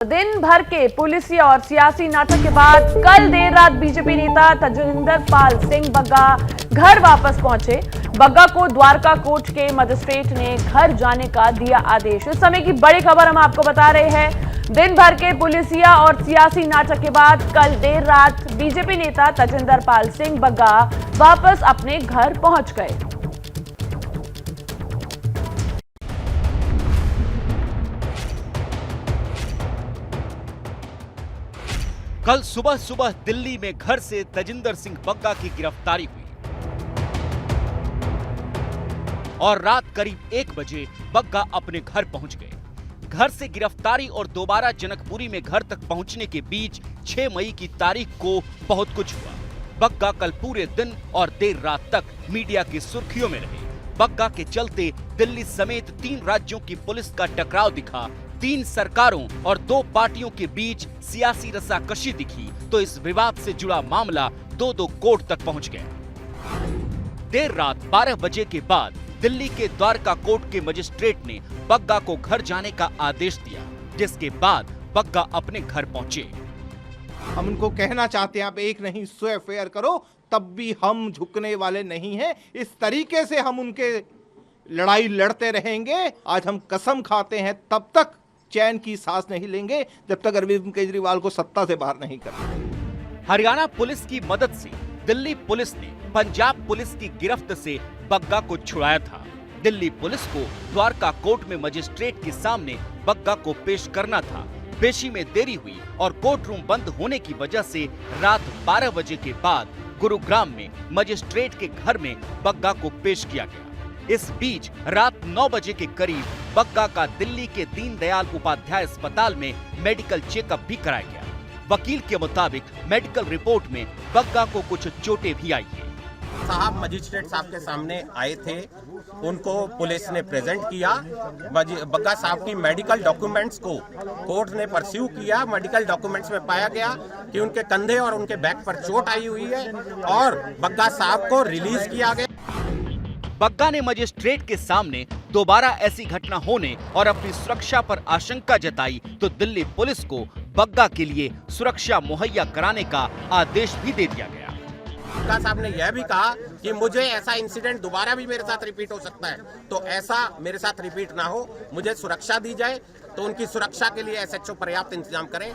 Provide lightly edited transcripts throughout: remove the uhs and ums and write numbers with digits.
दिन भर के पुलिसी और सियासी नाटक के बाद कल देर रात बीजेपी नेता तजिंदर पाल सिंह बग्गा घर वापस पहुंचे। बग्गा को द्वारका कोर्ट के मजिस्ट्रेट ने घर जाने का दिया आदेश। इस समय की बड़ी खबर हम आपको बता रहे हैं। दिन भर के पुलिसिया और सियासी नाटक के बाद कल देर रात बीजेपी नेता तजिंदर पाल सिंह बग्गा वापस अपने घर पहुंच गए। कल सुबह सुबह दिल्ली में घर से तजिंदर सिंह बग्गा की गिरफ्तारी हुई और रात करीब 1 बजे बग्गा अपने घर पहुंच गए। घर से गिरफ्तारी और दोबारा जनकपुरी में घर तक पहुंचने के बीच 6 मई की तारीख को बहुत कुछ हुआ। बग्गा कल पूरे दिन और देर रात तक मीडिया की सुर्खियों में रहे। बग्गा के चलते दिल्ली समेत 3 राज्यों की पुलिस का टकराव दिखा। 3 सरकारों और 2 पार्टियों के बीच सियासी रस्साकशी दिखी तो इस विवाद से जुड़ा मामला 2 कोर्ट तक पहुंच गया। देर रात 12 बजे के बाद दिल्ली के द्वारका कोर्ट के मजिस्ट्रेट ने बग्गा को घर जाने का आदेश दिया, जिसके बाद बग्गा अपने घर पहुंचे। हम उनको कहना चाहते हैं, आप एक नहीं 100 एफआईआर करो, तब भी हम झुकने वाले नहीं हैं। इस तरीके से हम उनके लड़ाई लड़ते रहेंगे। आज हम कसम खाते हैं तब तक चैन की सांस नहीं लेंगे जब तक अरविंद केजरीवाल को सत्ता से बाहर नहीं करते। हरियाणा पुलिस की मदद से दिल्ली पुलिस ने पंजाब पुलिस की गिरफ्त से बग्गा को छुड़ाया था। दिल्ली पुलिस को द्वारका कोर्ट में मजिस्ट्रेट के सामने बग्गा को पेश करना था। पेशी में देरी हुई और कोर्ट रूम बंद होने की वजह से रात 12 बजे के बाद गुरुग्राम में मजिस्ट्रेट के घर में बग्गा को पेश किया गया। इस बीच रात 9 बजे के करीब बग्गा का दिल्ली के दीनदयाल उपाध्याय अस्पताल में मेडिकल चेकअप भी कराया गया। वकील के मुताबिक मेडिकल रिपोर्ट में बग्गा को कुछ चोटें भी आई है। साहब मजिस्ट्रेट साहब के सामने आए थे, उनको पुलिस ने प्रेजेंट किया। बग्गा साहब की मेडिकल डॉक्यूमेंट्स को कोर्ट ने परस्यू किया। मेडिकल डॉक्यूमेंट्स में पाया गया कि उनके कंधे और उनके बैक पर चोट आई हुई है और बग्गा साहब को रिलीज किया गया। बग्गा ने मजिस्ट्रेट के सामने दोबारा ऐसी घटना होने और अपनी सुरक्षा पर आशंका जताई तो दिल्ली पुलिस को बग्गा के लिए सुरक्षा मुहैया कराने का आदेश भी दे दिया गया। बग्गा साहब ने यह भी कहा कि मुझे ऐसा इंसिडेंट दोबारा भी मेरे साथ रिपीट हो सकता है, तो ऐसा मेरे साथ रिपीट ना हो, मुझे सुरक्षा दी जाए। तो उनकी सुरक्षा के लिए एसएचओ पर्याप्त इंतजाम करें।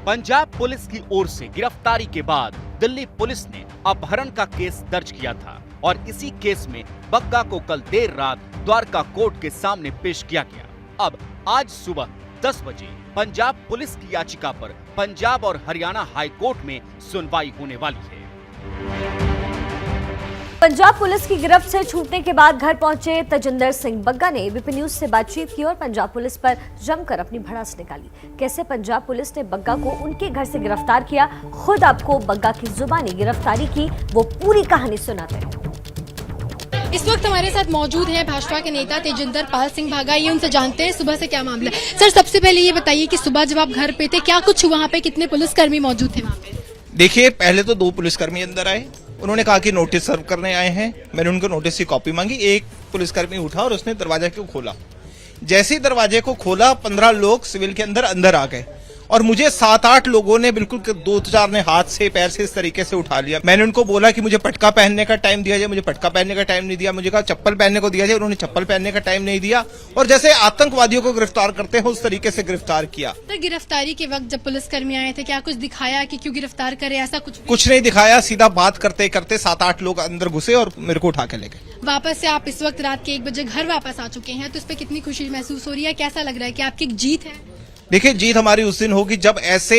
पंजाब पुलिस की ओर से गिरफ्तारी के बाद दिल्ली पुलिस ने अपहरण का केस दर्ज किया था और इसी केस में बग्गा को कल देर रात द्वारका कोर्ट के सामने पेश किया गया। अब आज सुबह 10 बजे पंजाब पुलिस की याचिका पर पंजाब और हरियाणा हाई कोर्ट में सुनवाई होने वाली है। पंजाब पुलिस की गिरफ्त से छूटने के बाद घर पहुंचे तजिंदर सिंह बग्गा ने एबीपी न्यूज से बातचीत की और पंजाब पुलिस पर जमकर अपनी भड़ास निकाली। कैसे पंजाब पुलिस ने बग्गा को उनके घर से गिरफ्तार किया, खुद आपको बग्गा की जुबानी गिरफ्तारी की वो पूरी कहानी सुनाते हैं। इस वक्त हमारे साथ मौजूद हैं भाजपा के नेता तजिंदर पाल सिंह बग्गा। ये उनसे जानते हैं सुबह से क्या मामला है। सर, सबसे पहले ये बताइए कि सुबह जब आप घर पे थे क्या कुछ वहाँ पे, कितने पुलिसकर्मी मौजूद थे वहाँ पे? देखिए, पहले तो 2 पुलिसकर्मी अंदर आए। उन्होंने कहा कि नोटिस सर्व करने आए हैं। मैंने उनको नोटिस की कॉपी मांगी। एक पुलिसकर्मी उठा और उसने दरवाजा को खोला। जैसे ही दरवाजे को खोला 15 लोग सिविल के अंदर आ गए और मुझे 7-8 लोगों ने बिल्कुल 2-4 ने हाथ से पैर से इस तरीके से उठा लिया। मैंने उनको बोला कि मुझे पटका पहनने का टाइम दिया जाए, मुझे पटका पहनने का टाइम नहीं दिया। मुझे कहा चप्पल पहनने को दिया जाए, उन्होंने चप्पल पहनने का टाइम नहीं दिया और जैसे आतंकवादियों को गिरफ्तार करते हैं उस तरीके से गिरफ्तार किया। सर, गिरफ्तारी के वक्त जब पुलिसकर्मी आए थे क्या कुछ दिखाया कि क्यों गिरफ्तार करे, ऐसा कुछ नहीं दिखाया। सीधा बात करते करते 7-8 लोग अंदर घुसे और मेरे को उठा के ले गए। वापस से आप इस वक्त रात के 1 बजे घर वापस आ चुके हैं, तो इस पे कितनी खुशी महसूस हो रही है? कैसा लग रहा है कि आपकी एक जीत है? देखिए, जीत हमारी उस दिन होगी जब ऐसे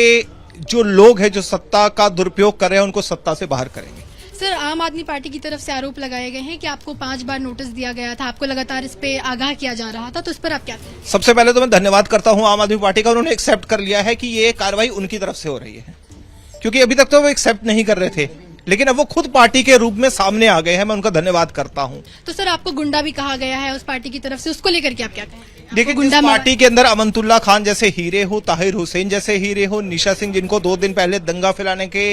जो लोग हैं जो सत्ता का दुरुपयोग कर रहे हैं उनको सत्ता से बाहर करेंगे। सर, आम आदमी पार्टी की तरफ से आरोप लगाए गए हैं कि आपको 5 बार नोटिस दिया गया था, आपको लगातार इस पे आगाह किया जा रहा था, तो इस पर आप क्या कहें? सबसे पहले तो मैं धन्यवाद करता हूं आम आदमी पार्टी का। उन्होंने एक्सेप्ट कर लिया है कि ये कार्रवाई उनकी तरफ से हो रही है, क्योंकि अभी तक तो वो एक्सेप्ट नहीं कर रहे थे, लेकिन अब वो खुद पार्टी के रूप में सामने आ गए हैं। मैं उनका धन्यवाद करता हूं। तो सर, आपको गुंडा भी कहा गया है उस पार्टी की तरफ से, उसको लेकर के आप क्या कहें? देखिए, जिस गुंडा पार्टी के अंदर अमनतुल्ला खान जैसे हीरे हो, ताहिर हुसैन जैसे हीरे हो, निशा सिंह जिनको 2 दिन पहले दंगा फैलाने के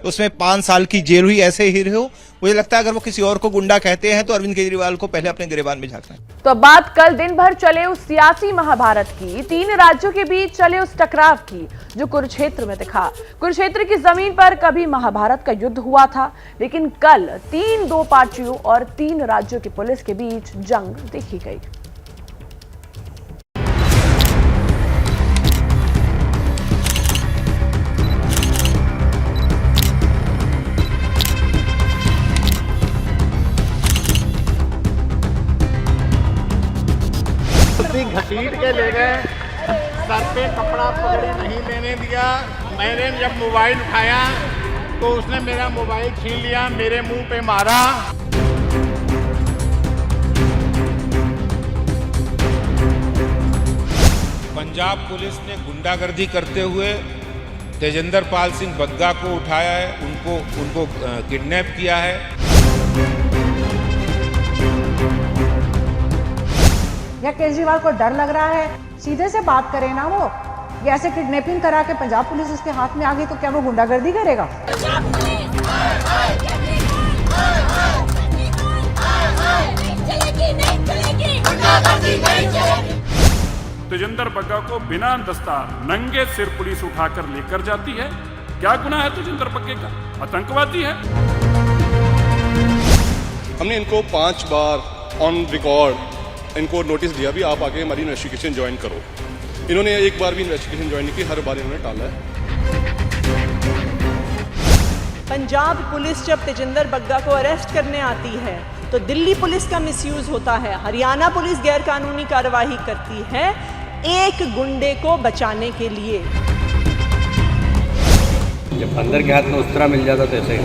उसमें 5 साल की जेल हुई, ऐसे हीरे हो, मुझे लगता है अगर वो किसी और को गुंडा कहते हैं तो अरविंद केजरीवाल को पहले अपने गिरेबान में झांकना है। तो अब बात कल दिन भर चले उस सियासी महाभारत की, 3 राज्यों के बीच चले उस टकराव की जो कुरुक्षेत्र में दिखा। कुरुक्षेत्र की जमीन पर कभी महाभारत का युद्ध हुआ था, लेकिन कल 2 पार्टियों और 3 राज्यों की पुलिस के बीच जंग देखी गई। घसीट के ले गए, सर पे कपड़ा पकड़े नहीं लेने दिया। मैंने जब मोबाइल उठाया तो उसने मेरा मोबाइल छीन लिया, मेरे मुंह पे मारा। पंजाब पुलिस ने गुंडागर्दी करते हुए तेजिंदर पाल सिंह बग्गा को उठाया है, उनको किडनैप किया है। या केजरीवाल को डर लग रहा है, सीधे से बात करें ना वो। ये ऐसे किडनैपिंग करा के पंजाब पुलिस उसके हाथ में आ गई तो क्या वो गुंडागर्दी करेगा? तेजिंदर बग्गा को बिना दस्तार नंगे सिर पुलिस उठाकर लेकर जाती है। क्या गुनाह है तेजिंदर बग्गे का? आतंकवादी है। हमने इनको 5 बार ऑन रिकॉर्ड इनको नोटिस दिया भी, आप आके हमारी इन्वेस्टिगेशन ज्वाइन करो। इन्होंने एक बार भी इन्वेस्टिगेशन ज्वाइन नहीं की, हर बार इन्होंने टाला है। पंजाब पुलिस जब तेजिंदर बग्गा को अरेस्ट करने आती है तो दिल्ली पुलिस का मिसयूज होता है, हरियाणा पुलिस गैर कानूनी कार्रवाई करती है एक गुंडे को बचाने के लिए। जब अंदर के हाथ में उस तरह मिल जाता तो ऐसा ही।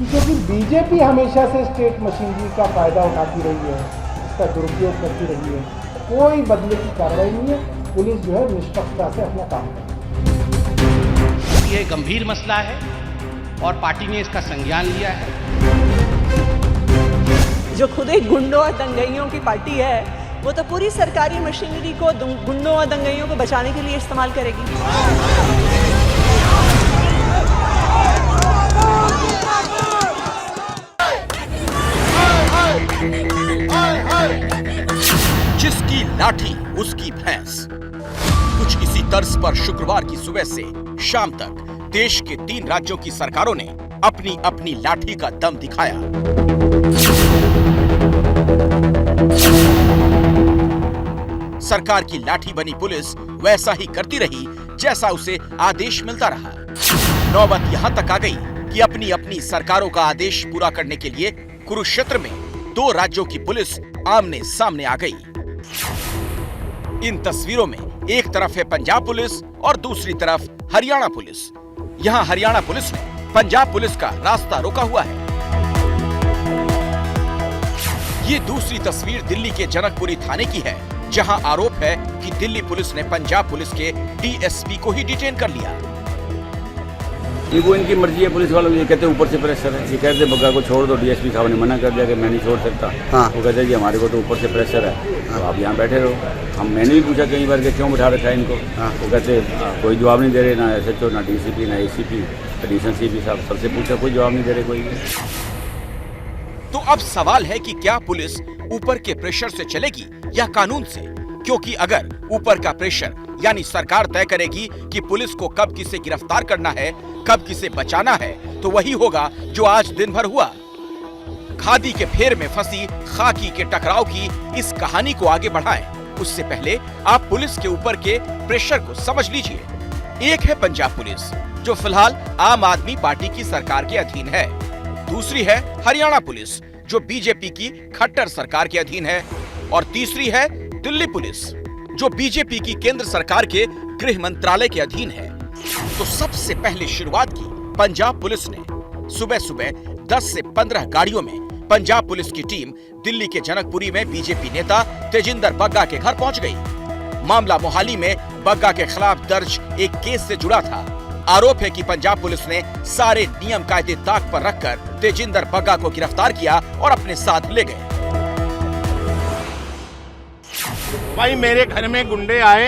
क्योंकि बीजेपी हमेशा से स्टेट मशीनरी का फायदा उठाती रही है, इसका दुरुपयोग करती रही है। कोई बदले की कार्रवाई नहीं है, पुलिस जो है निष्पक्षता से अपना काम करती है। ये गंभीर मसला है और पार्टी ने इसका संज्ञान लिया है। जो खुद एक गुंडों और दंगइयों की पार्टी है, वो तो पूरी सरकारी मशीनरी को गुंडों और दंगइयों को बचाने के लिए इस्तेमाल करेगी। जिसकी लाठी उसकी भैंस। कुछ इसी तर्ज पर शुक्रवार की सुबह से शाम तक देश के 3 राज्यों की सरकारों ने अपनी अपनी लाठी का दम दिखाया। सरकार की लाठी बनी पुलिस वैसा ही करती रही जैसा उसे आदेश मिलता रहा। नौबत यहां तक आ गई कि अपनी अपनी सरकारों का आदेश पूरा करने के लिए कुरुक्षेत्र में 2 राज्यों की पुलिस आमने सामने आ गई। इन तस्वीरों में एक तरफ है पंजाब पुलिस और दूसरी तरफ हरियाणा पुलिस। यहां हरियाणा पुलिस ने पंजाब पुलिस का रास्ता रोका हुआ है। ये दूसरी तस्वीर दिल्ली के जनकपुरी थाने की है, जहां आरोप है कि दिल्ली पुलिस ने पंजाब पुलिस के डीएसपी को ही डिटेन कर लिया। ये वो इनकी मर्जी है पुलिस वालों की, ये कहते हैं ऊपर से प्रेशर है। ये कहते बग्गा को छोड़ दो, डीएसपी साहब ने मना कर दिया कि मैं नहीं छोड़ सकता। हाँ। वो कहते हैं कि हमारे को तो ऊपर से प्रेशर है। हाँ। तो आप यहाँ बैठे रहो। मैंने भी पूछा कई बार कि क्यों बिठा रखा है इनको। हाँ। वो कहते कोई जवाब नहीं दे रहे, ना एसएचओ, ना डीसीपी, ना एसीपी, एडिशनल सीपी साहब, सबसे पूछा कोई जवाब नहीं दे रहे कोई। तो अब सवाल है कि क्या पुलिस ऊपर के प्रेशर से चलेगी या कानून से? क्योंकि अगर ऊपर का प्रेशर यानी सरकार तय करेगी कि पुलिस को कब किसे गिरफ्तार करना है, कब किसे बचाना है, तो वही होगा जो आज दिन भर हुआ। खादी के फेर में फंसी खाकी के टकराव की इस कहानी को आगे बढ़ाएं, उससे पहले आप पुलिस के ऊपर के प्रेशर को समझ लीजिए। एक है पंजाब पुलिस, जो फिलहाल आम आदमी पार्टी की सरकार के अधीन है। दूसरी है हरियाणा पुलिस, जो बीजेपी की खट्टर सरकार के अधीन है। और तीसरी है दिल्ली पुलिस, जो बीजेपी की केंद्र सरकार के गृह मंत्रालय के अधीन है। तो सबसे पहले शुरुआत की पंजाब पुलिस ने। सुबह सुबह 10 से 15 गाड़ियों में पंजाब पुलिस की टीम दिल्ली के जनकपुरी में बीजेपी नेता तेजिंदर बग्गा के घर पहुंच गई। मामला मोहाली में बग्गा के खिलाफ दर्ज एक केस से जुड़ा था। आरोप है कि पंजाब पुलिस ने सारे नियम कायदे ताक पर रखकर तेजिंदर बग्गा को गिरफ्तार किया और अपने साथ ले गए। भाई मेरे घर में गुंडे आए,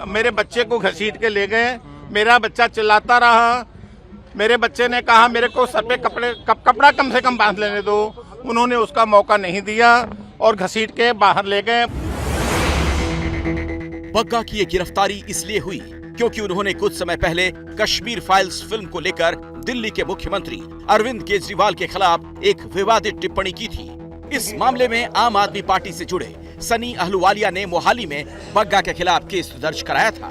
मेरे बच्चे को घसीट के ले गए, मेरा बच्चा चिल्लाता रहा, मेरे बच्चे ने कहा मेरे को सर पे कपड़ा कम से कम बांध लेने दो, उन्होंने उसका मौका नहीं दिया और घसीट के बाहर ले गए। बग्गा की ये गिरफ्तारी इसलिए हुई क्योंकि उन्होंने कुछ समय पहले कश्मीर फाइल्स फिल्म को लेकर दिल्ली के मुख्यमंत्री अरविंद केजरीवाल के खिलाफ एक विवादित टिप्पणी की थी। इस मामले में आम आदमी पार्टी से जुड़े सनी अहलूवालिया ने मोहाली में बग्गा के खिलाफ केस दर्ज कराया था।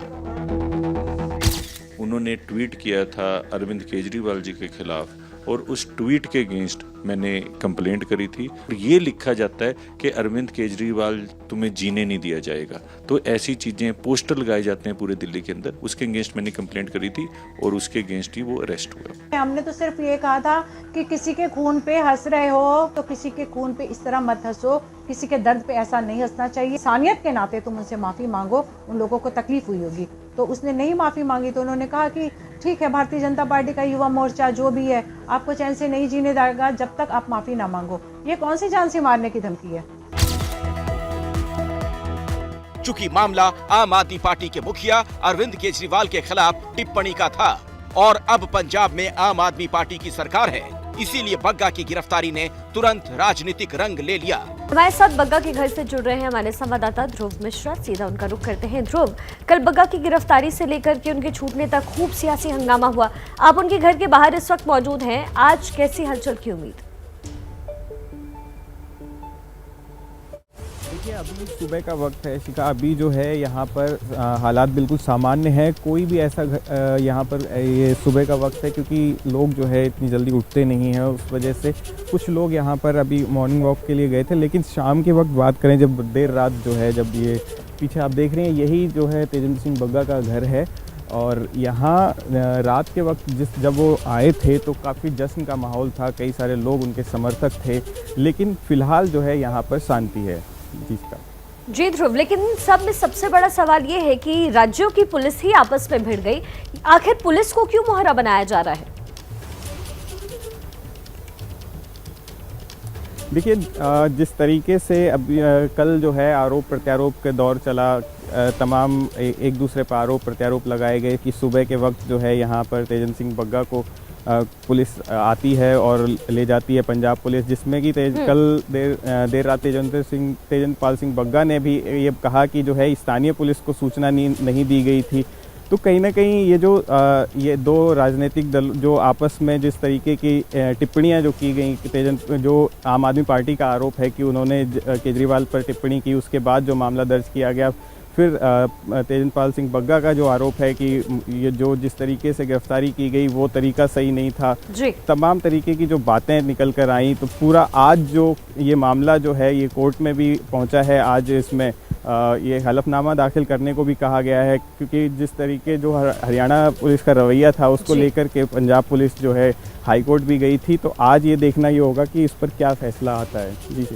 उन्होंने ट्वीट किया था अरविंद केजरीवाल जी के खिलाफ और उस ट्वीट के अगेंस्ट मैंने कंप्लेंट करी थी। ये लिखा जाता है कि अरविंद केजरीवाल तुम्हें जीने नहीं दिया जाएगा, तो ऐसी चीजें पोस्टर लगाए जाते हैं पूरे दिल्ली के अंदर। उसके अगेंस्ट मैंने कंप्लेंट करी थी और उसके अगेंस्ट ही वो अरेस्ट हुआ। हमने तो सिर्फ ये कहा था कि किसी के खून पे हंस रहे हो तो किसी के खून पे इस तरह मत हंसो, किसी के दर्द पे ऐसा नहीं हंसना चाहिए। इंसानियत के नाते तुम उनसे माफी मांगो, उन लोगों को तकलीफ हुई होगी। तो उसने नहीं माफी मांगी तो उन्होंने कहा कि ठीक है, भारतीय जनता पार्टी का युवा मोर्चा जो भी है आपको चैन से नहीं जीने देगा जब तक आप माफी ना मांगो। ये कौन सी जान से मारने की धमकी है? चूंकि मामला आम आदमी पार्टी के मुखिया अरविंद केजरीवाल के खिलाफ टिप्पणी का था और अब पंजाब में आम आदमी पार्टी की सरकार है, इसीलिए बग्गा की गिरफ्तारी ने तुरंत राजनीतिक रंग ले लिया। हमारे साथ बग्गा के घर से जुड़ रहे हैं हमारे संवाददाता ध्रुव मिश्रा। सीधा उनका रुख करते हैं। ध्रुव, कल बग्गा की गिरफ्तारी से लेकर के उनके छूटने तक खूब सियासी हंगामा हुआ। आप उनके घर के बाहर इस वक्त मौजूद हैं, आज कैसी हलचल की उम्मीद? देखिए, अभी सुबह का वक्त है शिखा, अभी जो है यहाँ पर हालात बिल्कुल सामान्य है। कोई भी ऐसा यहाँ पर ये सुबह का वक्त है क्योंकि लोग जो है इतनी जल्दी उठते नहीं हैं, उस वजह से कुछ लोग यहाँ पर अभी मॉर्निंग वॉक के लिए गए थे। लेकिन शाम के वक्त बात करें, जब देर रात जो है, जब ये पीछे आप देख रहे हैं यही जो है तेजेंद्र सिंह बग्गा का घर है और यहाँ रात के वक्त जब वो आए थे तो काफ़ी जश्न का माहौल था, कई सारे लोग उनके समर्थक थे। लेकिन फ़िलहाल जो है यहाँ पर शांति है। जी ध्रुव, लेकिन सब में सबसे बड़ा सवाल ये है कि राज्यों की पुलिस ही आपस में भिड़ गई। आखिर पुलिस को क्यों मोहरा बनाया जा रहा है? देखिए, जिस तरीके से अभी कल जो है आरोप प्रत्यारोप के दौर चला, तमाम एक दूसरे पर आरोप प्रत्यारोप लगाए गए कि सुबह के वक्त जो है यहाँ पर तेजेंद्र सिंह बग्गा को पुलिस आती है और ले जाती है पंजाब पुलिस, जिसमें कि कल देर रात तेजेंद्र पाल सिंह बग्गा ने भी ये कहा कि जो है स्थानीय पुलिस को सूचना नहीं दी गई थी। तो कहीं ना कहीं ये दो राजनीतिक दल जो आपस में जिस तरीके की टिप्पणियां जो की गई, जो आम आदमी पार्टी का आरोप है कि उन्होंने केजरीवाल पर टिप्पणी की, उसके बाद जो मामला दर्ज किया गया, फिर तेजेंद्र पाल सिंह बग्गा का जो आरोप है कि ये जो जिस तरीके से गिरफ्तारी की गई वो तरीका सही नहीं था, तमाम तरीके की जो बातें निकल कर आई। तो पूरा आज जो ये मामला जो है ये कोर्ट में भी पहुंचा है। आज इसमें ये हलफनामा दाखिल करने को भी कहा गया है क्योंकि जिस तरीके जो हरियाणा पुलिस का रवैया था उसको लेकर के पंजाब पुलिस जो है हाई कोर्ट भी गई थी। तो आज ये देखना ये होगा कि इस पर क्या फैसला आता है। जी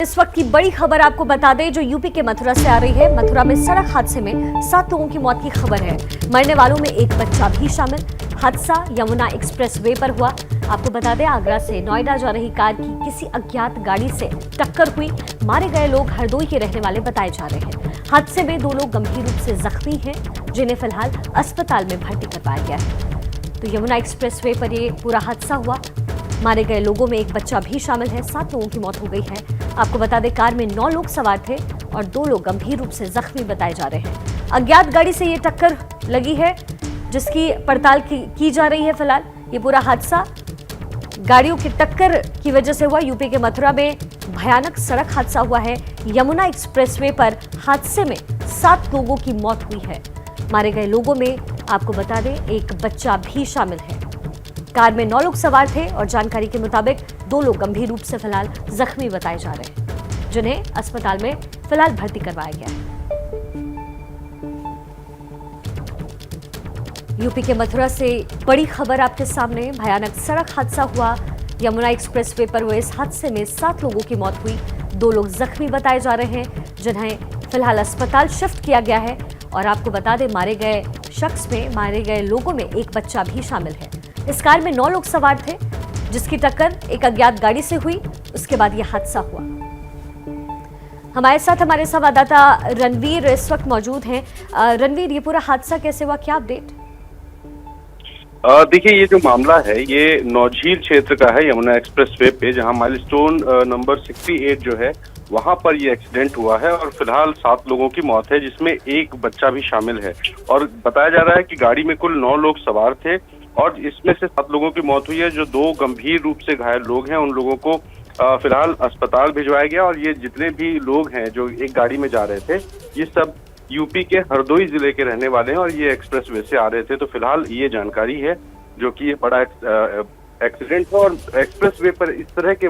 इस वक्त की बड़ी खबर आपको बता दें जो यूपी के मथुरा से आ रही है। मथुरा में सड़क हादसे में 7 लोगों की मौत की खबर है। मरने वालों में एक बच्चा भी शामिल। हादसा यमुना एक्सप्रेसवे पर हुआ। आपको बता दें आगरा से नोएडा जा रही कार की किसी अज्ञात गाड़ी से टक्कर हुई। मारे गए लोग हरदोई के रहने वाले बताए जा रहे हैं। हादसे में 2 लोग गंभीर रूप से जख्मी हैं, जिन्हें फिलहाल अस्पताल में भर्ती करवाया गया है। तो यमुना एक्सप्रेसवे पर ये पूरा हादसा हुआ। मारे गए लोगों में एक बच्चा भी शामिल है। 7 लोगों की मौत हो गई है। आपको बता दें कार में 9 लोग सवार थे और 2 लोग गंभीर रूप से जख्मी बताए जा रहे हैं। अज्ञात गाड़ी से ये टक्कर लगी है जिसकी पड़ताल की जा रही है। फिलहाल ये पूरा हादसा गाड़ियों की टक्कर की वजह से हुआ। यूपी के मथुरा में भयानक सड़क हादसा हुआ है। यमुना एक्सप्रेसवे पर हादसे में 7 लोगों की मौत हुई है। मारे गए लोगों में आपको बता दें एक बच्चा भी शामिल है। कार में 9 लोग सवार थे और जानकारी के मुताबिक 2 लोग गंभीर रूप से फिलहाल जख्मी बताए जा रहे हैं, जिन्हें अस्पताल में फिलहाल भर्ती करवाया गया है। यूपी के मथुरा से बड़ी खबर आपके सामने। भयानक सड़क हादसा हुआ। यमुना एक्सप्रेसवे पर हुए इस हादसे में 7 लोगों की मौत हुई। 2 लोग जख्मी बताए जा रहे हैं, जिन्हें फिलहाल अस्पताल शिफ्ट किया गया है। और आपको बता दें मारे गए लोगों में एक बच्चा भी शामिल है। इस कार में 9 लोग सवार थे जिसकी टक्कर एक अज्ञात गाड़ी से हुई। उसके बाद यह हादसा हुआ। हमारे साथ हमारे संवाददाता रणवीर इस वक्त मौजूद हैं। रणवीर, ये पूरा हादसा कैसे हुआ, क्या अपडेट? देखिए, ये जो मामला है ये नौझील क्षेत्र का है, यमुना एक्सप्रेसवे पे, जहां माइलस्टोन नंबर 68 जो है वहां पर ये एक्सीडेंट हुआ है और फिलहाल 7 लोगों की मौत है, जिसमें एक बच्चा भी शामिल है। और बताया जा रहा है कि गाड़ी में कुल 9 लोग सवार थे और इसमें से 7 लोगों की मौत हुई है। जो 2 गंभीर रूप से घायल लोग हैं उन लोगों को फिलहाल अस्पताल भिजवाया गया। और ये जितने भी लोग हैं जो एक गाड़ी में जा रहे थे, ये सब यूपी के हरदोई जिले के रहने वाले हैं और ये एक्सप्रेसवे से आ रहे थे। तो फिलहाल ये जानकारी है जो कि ये बड़ा एक्सीडेंट है। और एक्सप्रेसवे पर इस तरह के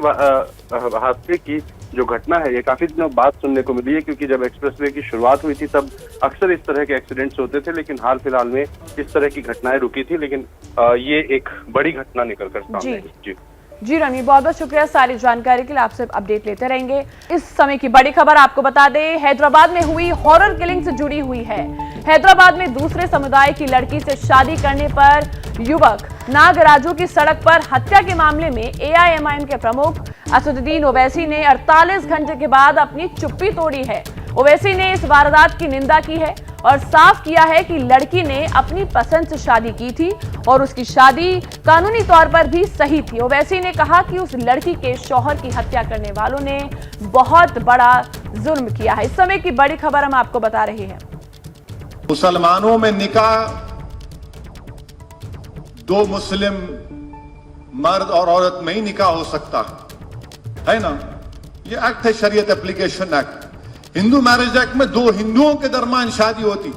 हादसे की जो घटना है ये काफी दिनों बाद सुनने को मिली है, क्योंकि जब एक्सप्रेसवे की शुरुआत हुई थी तब अक्सर इस तरह के एक्सीडेंट्स होते थे, लेकिन हाल फिलहाल में इस तरह की घटनाएं रुकी थी। लेकिन ये एक बड़ी घटना निकल कर सामने आई। जी रणवीर, बहुत बहुत शुक्रिया सारी जानकारी के लिए, आपसे अपडेट लेते रहेंगे। इस समय की बड़ी खबर आपको बता दें, हैदराबाद में हुई हॉरर किलिंग से जुड़ी हुई है। हैदराबाद में दूसरे समुदाय की लड़की से शादी करने पर युवक नागराजू की सड़क पर हत्या के मामले में AIMIM के प्रमुख असदुद्दीन ओवैसी ने 48 घंटे के बाद अपनी चुप्पी तोड़ी है। ओवैसी ने इस वारदात की निंदा की है और साफ किया है कि लड़की ने अपनी पसंद से शादी की थी और उसकी शादी कानूनी तौर पर भी सही थी। ओवैसी ने कहा कि उस लड़की के शौहर की हत्या करने वालों ने बहुत बड़ा जुल्म किया है। इस समय की बड़ी खबर हम आपको बता रहे हैं। मुसलमानों में निकाह 2 मुस्लिम मर्द और औरत में ही निकाह हो सकता है ना। ये एक्ट है शरीयत application act. Hindu marriage act में 2 हिंदुओं के दरमियान शादी होती,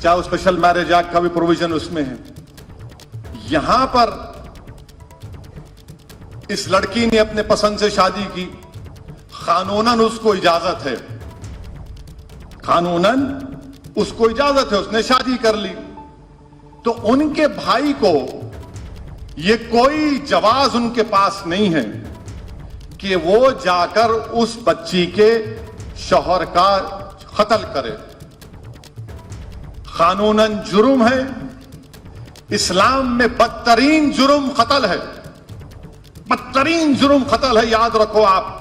चाहे स्पेशल मैरिज एक्ट का भी प्रोविजन उसमें है। यहां पर इस लड़की ने अपने पसंद से शादी की, कानूनन उसको इजाजत है, कानूनन उसको इजाजत है, उसने शादी कर ली। तो उनके भाई को ये कोई जवाज उनके पास नहीं है कि वो जाकर उस बच्ची के शौहर का कत्ल करे। कानूनन जुर्म है, इस्लाम में बदतरीन जुर्म कत्ल है, बदतरीन जुर्म कत्ल है, याद रखो आप।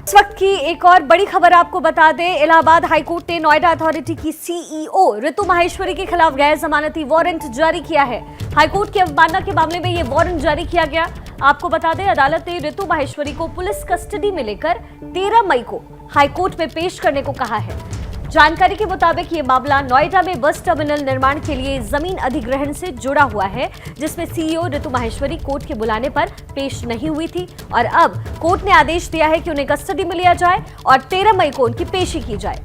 इस वक्त की एक और बड़ी खबर आपको बता दें, इलाहाबाद हाईकोर्ट ने नोएडा अथॉरिटी की CEO ऋतु माहेश्वरी के खिलाफ गैर जमानती वारंट जारी किया है। हाईकोर्ट की अवमानना के मामले में यह वारंट जारी किया गया। आपको बता दें, अदालत ने ऋतु माहेश्वरी को पुलिस कस्टडी में लेकर 13 मई को हाईकोर्ट में पेश करने को कहा है। जानकारी के मुताबिक ये मामला नोएडा में बस टर्मिनल निर्माण के लिए जमीन अधिग्रहण से जुड़ा हुआ है, जिसमें CEO ऋतु माहेश्वरी कोर्ट के बुलाने पर पेश नहीं हुई थी और अब कोर्ट ने आदेश दिया है कि उन्हें कस्टडी में लिया जाए और 13 मई को उनकी पेशी की जाए।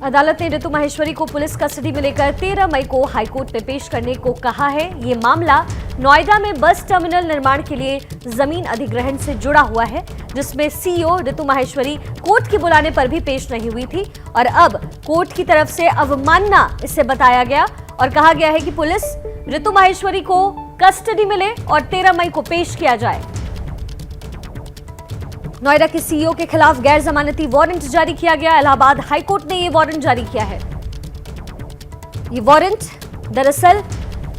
अदालत ने ऋतु माहेश्वरी को पुलिस कस्टडी में लेकर 13 मई को हाईकोर्ट में पेश करने को कहा है। ये मामला नोएडा में बस टर्मिनल निर्माण के लिए जमीन अधिग्रहण से जुड़ा हुआ है, जिसमें CEO ऋतु माहेश्वरी कोर्ट के बुलाने पर भी पेश नहीं हुई थी और अब कोर्ट की तरफ से अवमानना इसे बताया गया और कहा गया है कि पुलिस ऋतु माहेश्वरी को कस्टडी में ले और 13 मई को पेश किया जाए। नोएडा के CEO के खिलाफ गैर जमानती वारंट जारी किया गया। इलाहाबाद हाईकोर्ट ने यह वारंट जारी किया है। ये वारंट दरअसल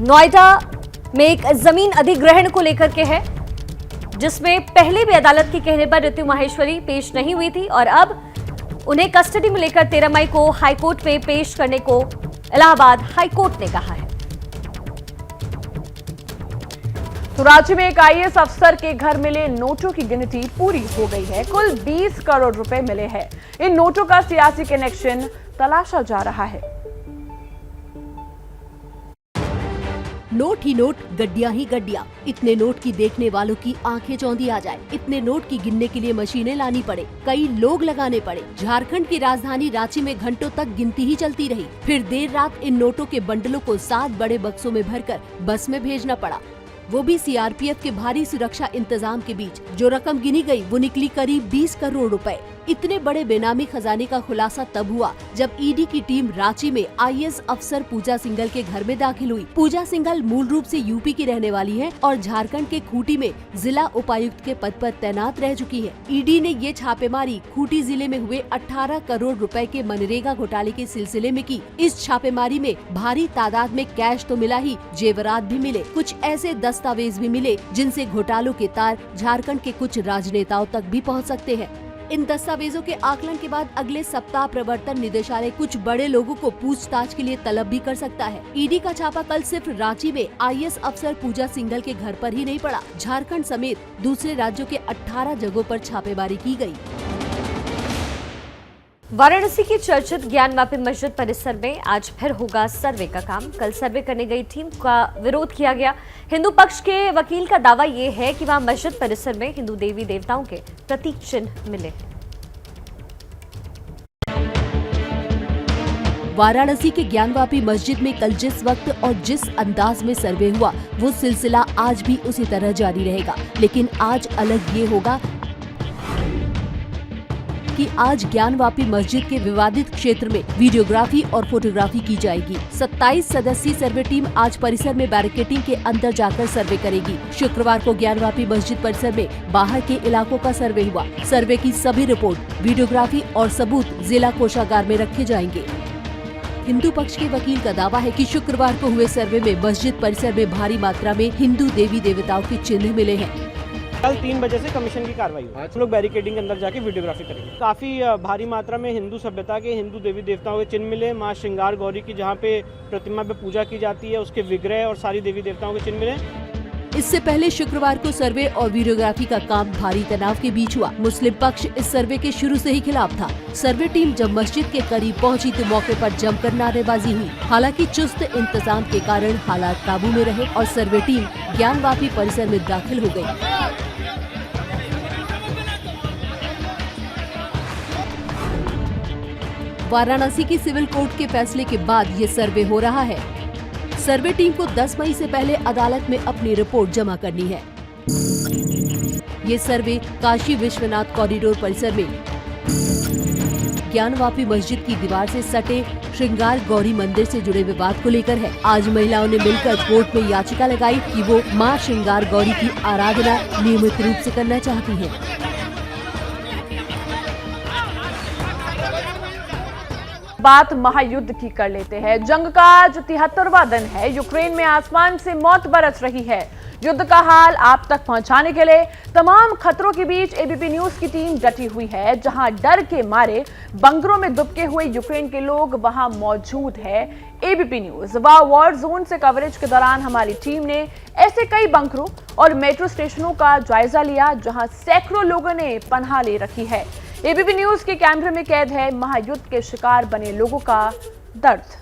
नोएडा में एक जमीन अधिग्रहण को लेकर के है, जिसमें पहले भी अदालत के कहने पर ऋतु माहेश्वरी पेश नहीं हुई थी और अब उन्हें कस्टडी में लेकर 13 मई को हाईकोर्ट में पेश करने को इलाहाबाद हाईकोर्ट ने कहा है। तो राज्य में एक IAS अफसर के घर मिले नोटों की गिनती पूरी हो गई है। कुल 20 करोड़ रुपए मिले हैं। इन नोटों का सियासी कनेक्शन तलाशा जा रहा है। नोट ही नोट, गड्डियां ही गड्डियां। इतने नोट की देखने वालों की आंखें चौंधी आ जाए। इतने नोट की गिनने के लिए मशीनें लानी पड़े, कई लोग लगाने पड़े। झारखंड की राजधानी रांची में घंटों तक गिनती ही चलती रही। फिर देर रात इन नोटों के बंडलों को 7 बड़े बक्सों में भरकर बस में भेजना पड़ा, वो भी CRPF के भारी सुरक्षा इंतजाम के बीच। जो रकम गिनी गई वो निकली करीब 20 करोड़ रुपए। इतने बड़े बेनामी खजाने का खुलासा तब हुआ जब ईडी की टीम रांची में IAS अफसर पूजा सिंघल के घर में दाखिल हुई। पूजा सिंघल मूल रूप से यूपी की रहने वाली है और झारखंड के खूंटी में जिला उपायुक्त के पद पर तैनात रह चुकी है। ईडी ने ये छापेमारी खूंटी जिले में हुए 18 करोड़ रुपए के मनरेगा घोटाले के सिलसिले में की। इस छापेमारी में भारी तादाद में कैश तो मिला ही, जेवरात भी मिले। कुछ ऐसे दस्तावेज भी मिले जिनसे घोटालों के तार झारखंड के कुछ राजनेताओं तक भी पहुंच सकते हैं। इन दस्तावेजों के आकलन के बाद अगले सप्ताह प्रवर्तन निदेशालय कुछ बड़े लोगों को पूछताछ के लिए तलब भी कर सकता है। ईडी का छापा कल सिर्फ रांची में IAS अफसर पूजा सिंघल के घर पर ही नहीं पड़ा, झारखंड समेत दूसरे राज्यों के 18 जगहों पर छापेमारी की गई। वाराणसी की चर्चित ज्ञानवापी मस्जिद परिसर में आज फिर होगा सर्वे का काम। कल सर्वे करने गई टीम का विरोध किया गया। हिंदू पक्ष के वकील का दावा ये है कि वहां मस्जिद परिसर में हिंदू देवी देवताओं के प्रतीक चिन्ह मिले। वाराणसी के ज्ञानवापी मस्जिद में कल जिस वक्त और जिस अंदाज में सर्वे हुआ वो सिलसिला आज भी उसी तरह जारी रहेगा। लेकिन आज अलग ये होगा कि आज ज्ञानवापी मस्जिद के विवादित क्षेत्र में वीडियोग्राफी और फोटोग्राफी की जाएगी। 27 सदस्यीय सर्वे टीम आज परिसर में बैरिकेडिंग के अंदर जाकर सर्वे करेगी। शुक्रवार को ज्ञानवापी मस्जिद परिसर में बाहर के इलाकों का सर्वे हुआ। सर्वे की सभी रिपोर्ट, वीडियोग्राफी और सबूत जिला कोषागार में रखे जाएंगे। हिंदू पक्ष के वकील का दावा है कि शुक्रवार को हुए सर्वे में मस्जिद परिसर में भारी मात्रा में हिंदू देवी देवताओं के चिन्ह मिले हैं। कल 3 बजे से कमीशन की कार्रवाई हुई। हम लोग बैरिकेडिंग के अंदर जाके वीडियोग्राफी करेंगे। काफी भारी मात्रा में हिंदू सभ्यता के, हिंदू देवी देवताओं के चिन्ह मिले। मां श्रृंगार गौरी की जहां पे प्रतिमा पे पूजा की जाती है, उसके विग्रह और सारी देवी देवताओं के चिन्ह मिले। इससे पहले शुक्रवार को सर्वे और वीडियोग्राफी का काम भारी तनाव के बीच हुआ। मुस्लिम पक्ष इस सर्वे के शुरू से ही खिलाफ था। सर्वे टीम जब मस्जिद के करीब पहुंची तो मौके पर जमकर नारेबाजी हुई। हालांकि चुस्त इंतजाम के कारण हालात काबू में रहे और सर्वे टीम ज्ञानवापी परिसर में दाखिल हो गयी। वाराणसी की सिविल कोर्ट के फैसले के बाद ये सर्वे हो रहा है। सर्वे टीम को 10 मई से पहले अदालत में अपनी रिपोर्ट जमा करनी है। ये सर्वे काशी विश्वनाथ कॉरिडोर परिसर में ज्ञानवापी मस्जिद की दीवार से सटे श्रृंगार गौरी मंदिर से जुड़े विवाद को लेकर है। आज महिलाओं ने मिलकर कोर्ट में याचिका लगाई कि वो मां श्रृंगार गौरी की आराधना नियमित रूप से करना चाहती हैं। बात महायुद्ध की कर लेते हैं। जंग का आज 73वां दिन है। यूक्रेन में आसमान से मौत बरस रही है। युद्ध का हाल आप तक पहुंचाने के लिए तमाम खतरों के बीच एबीपी न्यूज की टीम डटी हुई है। जहां डर के मारे बंकरों में दुबके हुए यूक्रेन के लोग, वहां मौजूद है एबीपी न्यूज। वॉर जोन से कवरेज के दौरान हमारी टीम ने ऐसे कई बंकरों और मेट्रो स्टेशनों का जायजा लिया जहां सैकड़ों लोगों ने पनाह ले रखी है। एबीपी न्यूज के कैमरे में कैद है महायुद्ध के शिकार बने लोगों का दर्द।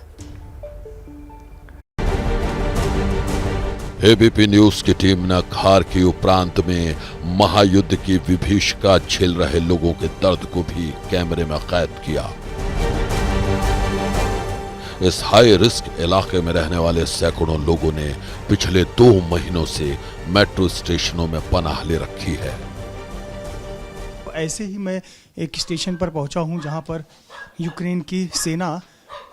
एबीपी न्यूज की टीम ने खार्किव प्रांत में महायुद्ध की विभीषिका झेल रहे लोगों के दर्द को भी कैमरे में कैद किया। इस हाई रिस्क इलाके में रहने वाले सैकड़ों लोगों ने पिछले 2 महीनों से मेट्रो स्टेशनों में पनाह ले रखी है। ऐसे ही मैं एक स्टेशन पर पहुंचा हूं जहां पर यूक्रेन की सेना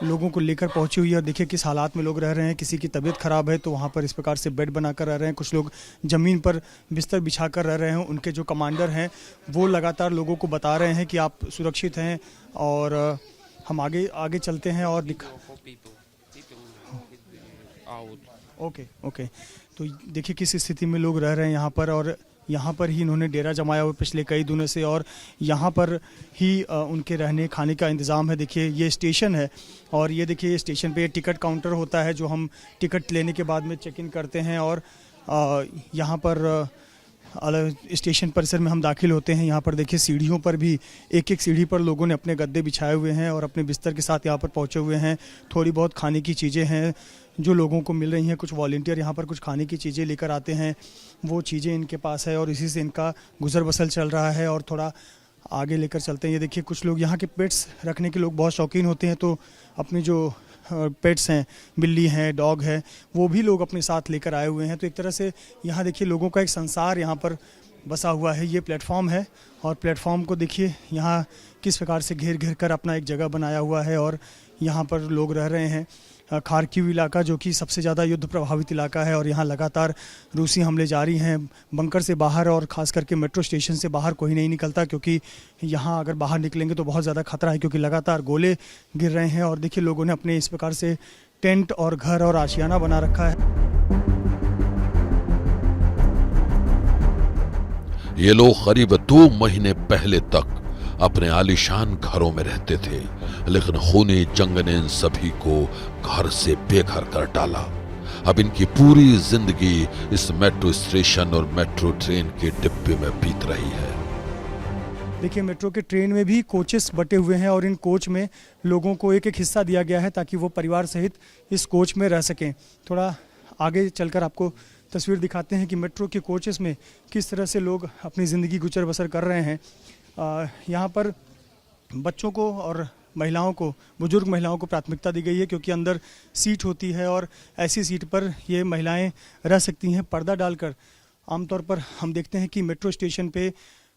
लोगों को लेकर पहुंची हुई है और देखिए किस हालात में लोग रह रहे हैं। किसी की तबीयत खराब है तो वहां पर इस प्रकार से बेड बनाकर रह रहे हैं। कुछ लोग ज़मीन पर बिस्तर बिछाकर रह रहे हैं। उनके जो कमांडर हैं वो लगातार लोगों को बता रहे हैं कि आप सुरक्षित हैं और हम आगे चलते हैं और ओके तो देखिए किस स्थिति में लोग रह रहे हैं यहाँ पर। और यहाँ पर ही इन्होंने डेरा जमाया हुआ पिछले कई दिनों से और यहाँ पर ही उनके रहने खाने का इंतज़ाम है। देखिए ये स्टेशन है और ये देखिए स्टेशन पे टिकट काउंटर होता है जो हम टिकट लेने के बाद में चेक इन करते हैं और यहाँ पर स्टेशन परिसर में हम दाखिल होते हैं। यहाँ पर देखिए सीढ़ियों पर भी एक सीढ़ी पर लोगों ने अपने गद्दे बिछाए हुए हैं और अपने बिस्तर के साथ यहाँ पर पहुँचे हुए हैं। थोड़ी बहुत खाने की चीज़ें हैं जो लोगों को मिल रही हैं। कुछ वॉलंटियर यहाँ पर कुछ खाने की चीज़ें लेकर आते हैं, वो चीज़ें इनके पास है और इसी से इनका गुजर बसर चल रहा है। और थोड़ा आगे लेकर चलते हैं। ये देखिए कुछ लोग यहाँ के पेट्स रखने के लोग बहुत शौकीन होते हैं तो अपने जो पेट्स हैं, बिल्ली हैं, डॉग है, वो भी लोग अपने साथ लेकर आए हुए हैं। तो एक तरह से यहाँ देखिए लोगों का एक संसार यहाँ पर बसा हुआ है। ये प्लेटफॉर्म है और प्लेटफॉर्म को देखिए यहाँ किस प्रकार से घेर घेर कर अपना एक जगह बनाया हुआ है और यहाँ पर लोग रह रहे हैं। खार्किव इलाका जो कि सबसे ज़्यादा युद्ध प्रभावित इलाका है और यहाँ लगातार रूसी हमले जारी हैं। बंकर से बाहर और ख़ास करके मेट्रो स्टेशन से बाहर कोई नहीं निकलता, क्योंकि यहाँ अगर बाहर निकलेंगे तो बहुत ज़्यादा खतरा है, क्योंकि लगातार गोले गिर रहे हैं। और देखिए लोगों ने अपने इस प्रकार से टेंट और घर और आशियाना बना रखा है। ये लोग करीब 2 महीने पहले तक अपने आलीशान घरों में रहते थे, लेकिन खूनी जंग ने इन सभी को घर से बेघर कर डाला। अब इनकी पूरी जिंदगी इस मेट्रो स्टेशन और मेट्रो ट्रेन के डिब्बे में बीत रही है। देखिए मेट्रो के ट्रेन में भी कोचेस बटे हुए हैं और इन कोच में लोगों को एक एक हिस्सा दिया गया है ताकि वो परिवार सहित इस कोच में रह सकें। थोड़ा आगे चलकर आपको तस्वीर दिखाते हैं कि मेट्रो के कोचेस में किस तरह से लोग अपनी ज़िंदगी गुजर बसर कर रहे हैं। यहाँ पर बच्चों को और महिलाओं को, बुजुर्ग महिलाओं को प्राथमिकता दी गई है, क्योंकि अंदर सीट होती है और ऐसी सीट पर ये महिलाएं रह सकती हैं पर्दा डालकर। आमतौर पर हम देखते हैं कि मेट्रो स्टेशन पे,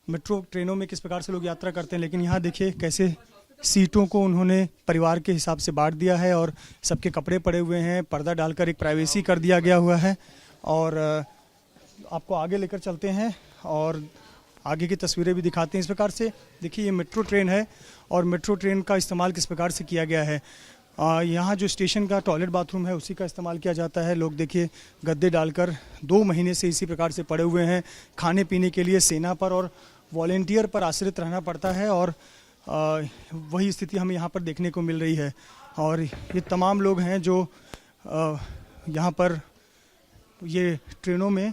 मेट्रो ट्रेनों में किस प्रकार से लोग यात्रा करते हैं, लेकिन यहाँ देखिए कैसे सीटों को उन्होंने परिवार के हिसाब से बांट दिया है और सबके कपड़े पड़े हुए हैं, पर्दा डालकर एक प्राइवेसी कर दिया गया हुआ है। और आपको आगे लेकर चलते हैं और आगे की तस्वीरें भी दिखाते हैं। इस प्रकार से देखिए ये मेट्रो ट्रेन है और मेट्रो ट्रेन का इस्तेमाल किस प्रकार से किया गया है। यहाँ जो स्टेशन का टॉयलेट बाथरूम है उसी का इस्तेमाल किया जाता है। लोग देखिए गद्दे डालकर 2 महीने से इसी प्रकार से पड़े हुए हैं। खाने पीने के लिए सेना पर और वॉलेंटियर पर आश्रित रहना पड़ता है और वही स्थिति हमें यहाँ पर देखने को मिल रही है। और ये तमाम लोग हैं जो यहाँ पर ये ट्रेनों में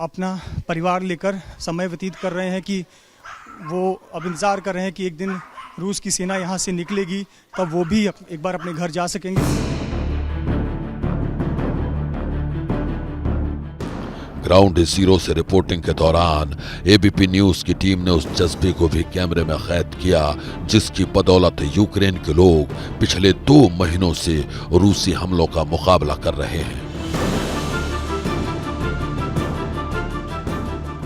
अपना परिवार लेकर समय व्यतीत कर रहे हैं कि वो अब इंतज़ार कर रहे हैं कि एक दिन रूस की सेना यहाँ से निकलेगी, तब वो भी एक बार अपने घर जा सकेंगे। ग्राउंड जीरो से रिपोर्टिंग के दौरान एबीपी न्यूज की टीम ने उस जज्बे को भी कैमरे में कैद किया जिसकी बदौलत यूक्रेन के लोग पिछले 2 महीनों से रूसी हमलों का मुकाबला कर रहे हैं।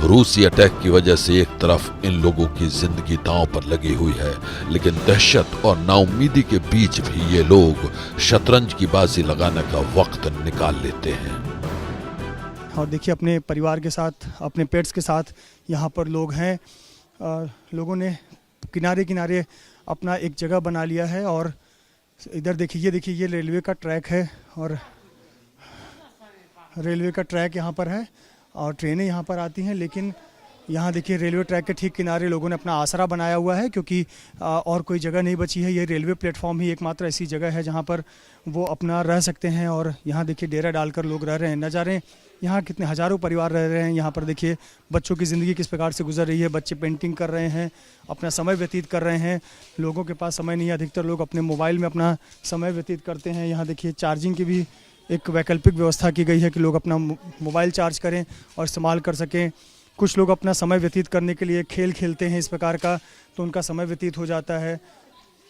रूसी अटैक की वजह से एक तरफ इन लोगों की जिंदगी दांव पर लगी हुई है, लेकिन दहशत और नाउमीदी के बीच भी ये लोग शतरंज की बाजी लगाने का वक्त निकाल लेते हैं। और देखिए अपने परिवार के साथ, अपने पेट्स के साथ यहाँ पर लोग हैं। लोगों ने किनारे किनारे अपना एक जगह बना लिया है। और इधर देखिए ये रेलवे का ट्रैक है और रेलवे का ट्रैक यहाँ पर है और ट्रेनें यहाँ पर आती हैं। लेकिन यहाँ देखिए रेलवे ट्रैक के ठीक किनारे लोगों ने अपना आसरा बनाया हुआ है, क्योंकि और कोई जगह नहीं बची है। ये रेलवे प्लेटफॉर्म ही एकमात्र ऐसी जगह है जहाँ पर वो अपना रह सकते हैं। और यहाँ देखिए डेरा डालकर लोग रह रहे हैं। नज़ारे यहाँ कितने हज़ारों परिवार रह रहे हैं। यहाँ पर देखिए बच्चों की ज़िंदगी किस प्रकार से गुजर रही है। बच्चे पेंटिंग कर रहे हैं, अपना समय व्यतीत कर रहे हैं। लोगों के पास समय नहीं है, अधिकतर लोग अपने मोबाइल में अपना समय व्यतीत करते हैं। यहाँ देखिए चार्जिंग की भी एक वैकल्पिक व्यवस्था की गई है कि लोग अपना मोबाइल चार्ज करें और इस्तेमाल कर सकें। कुछ लोग अपना समय व्यतीत करने के लिए खेल खेलते हैं इस प्रकार का, तो उनका समय व्यतीत हो जाता है।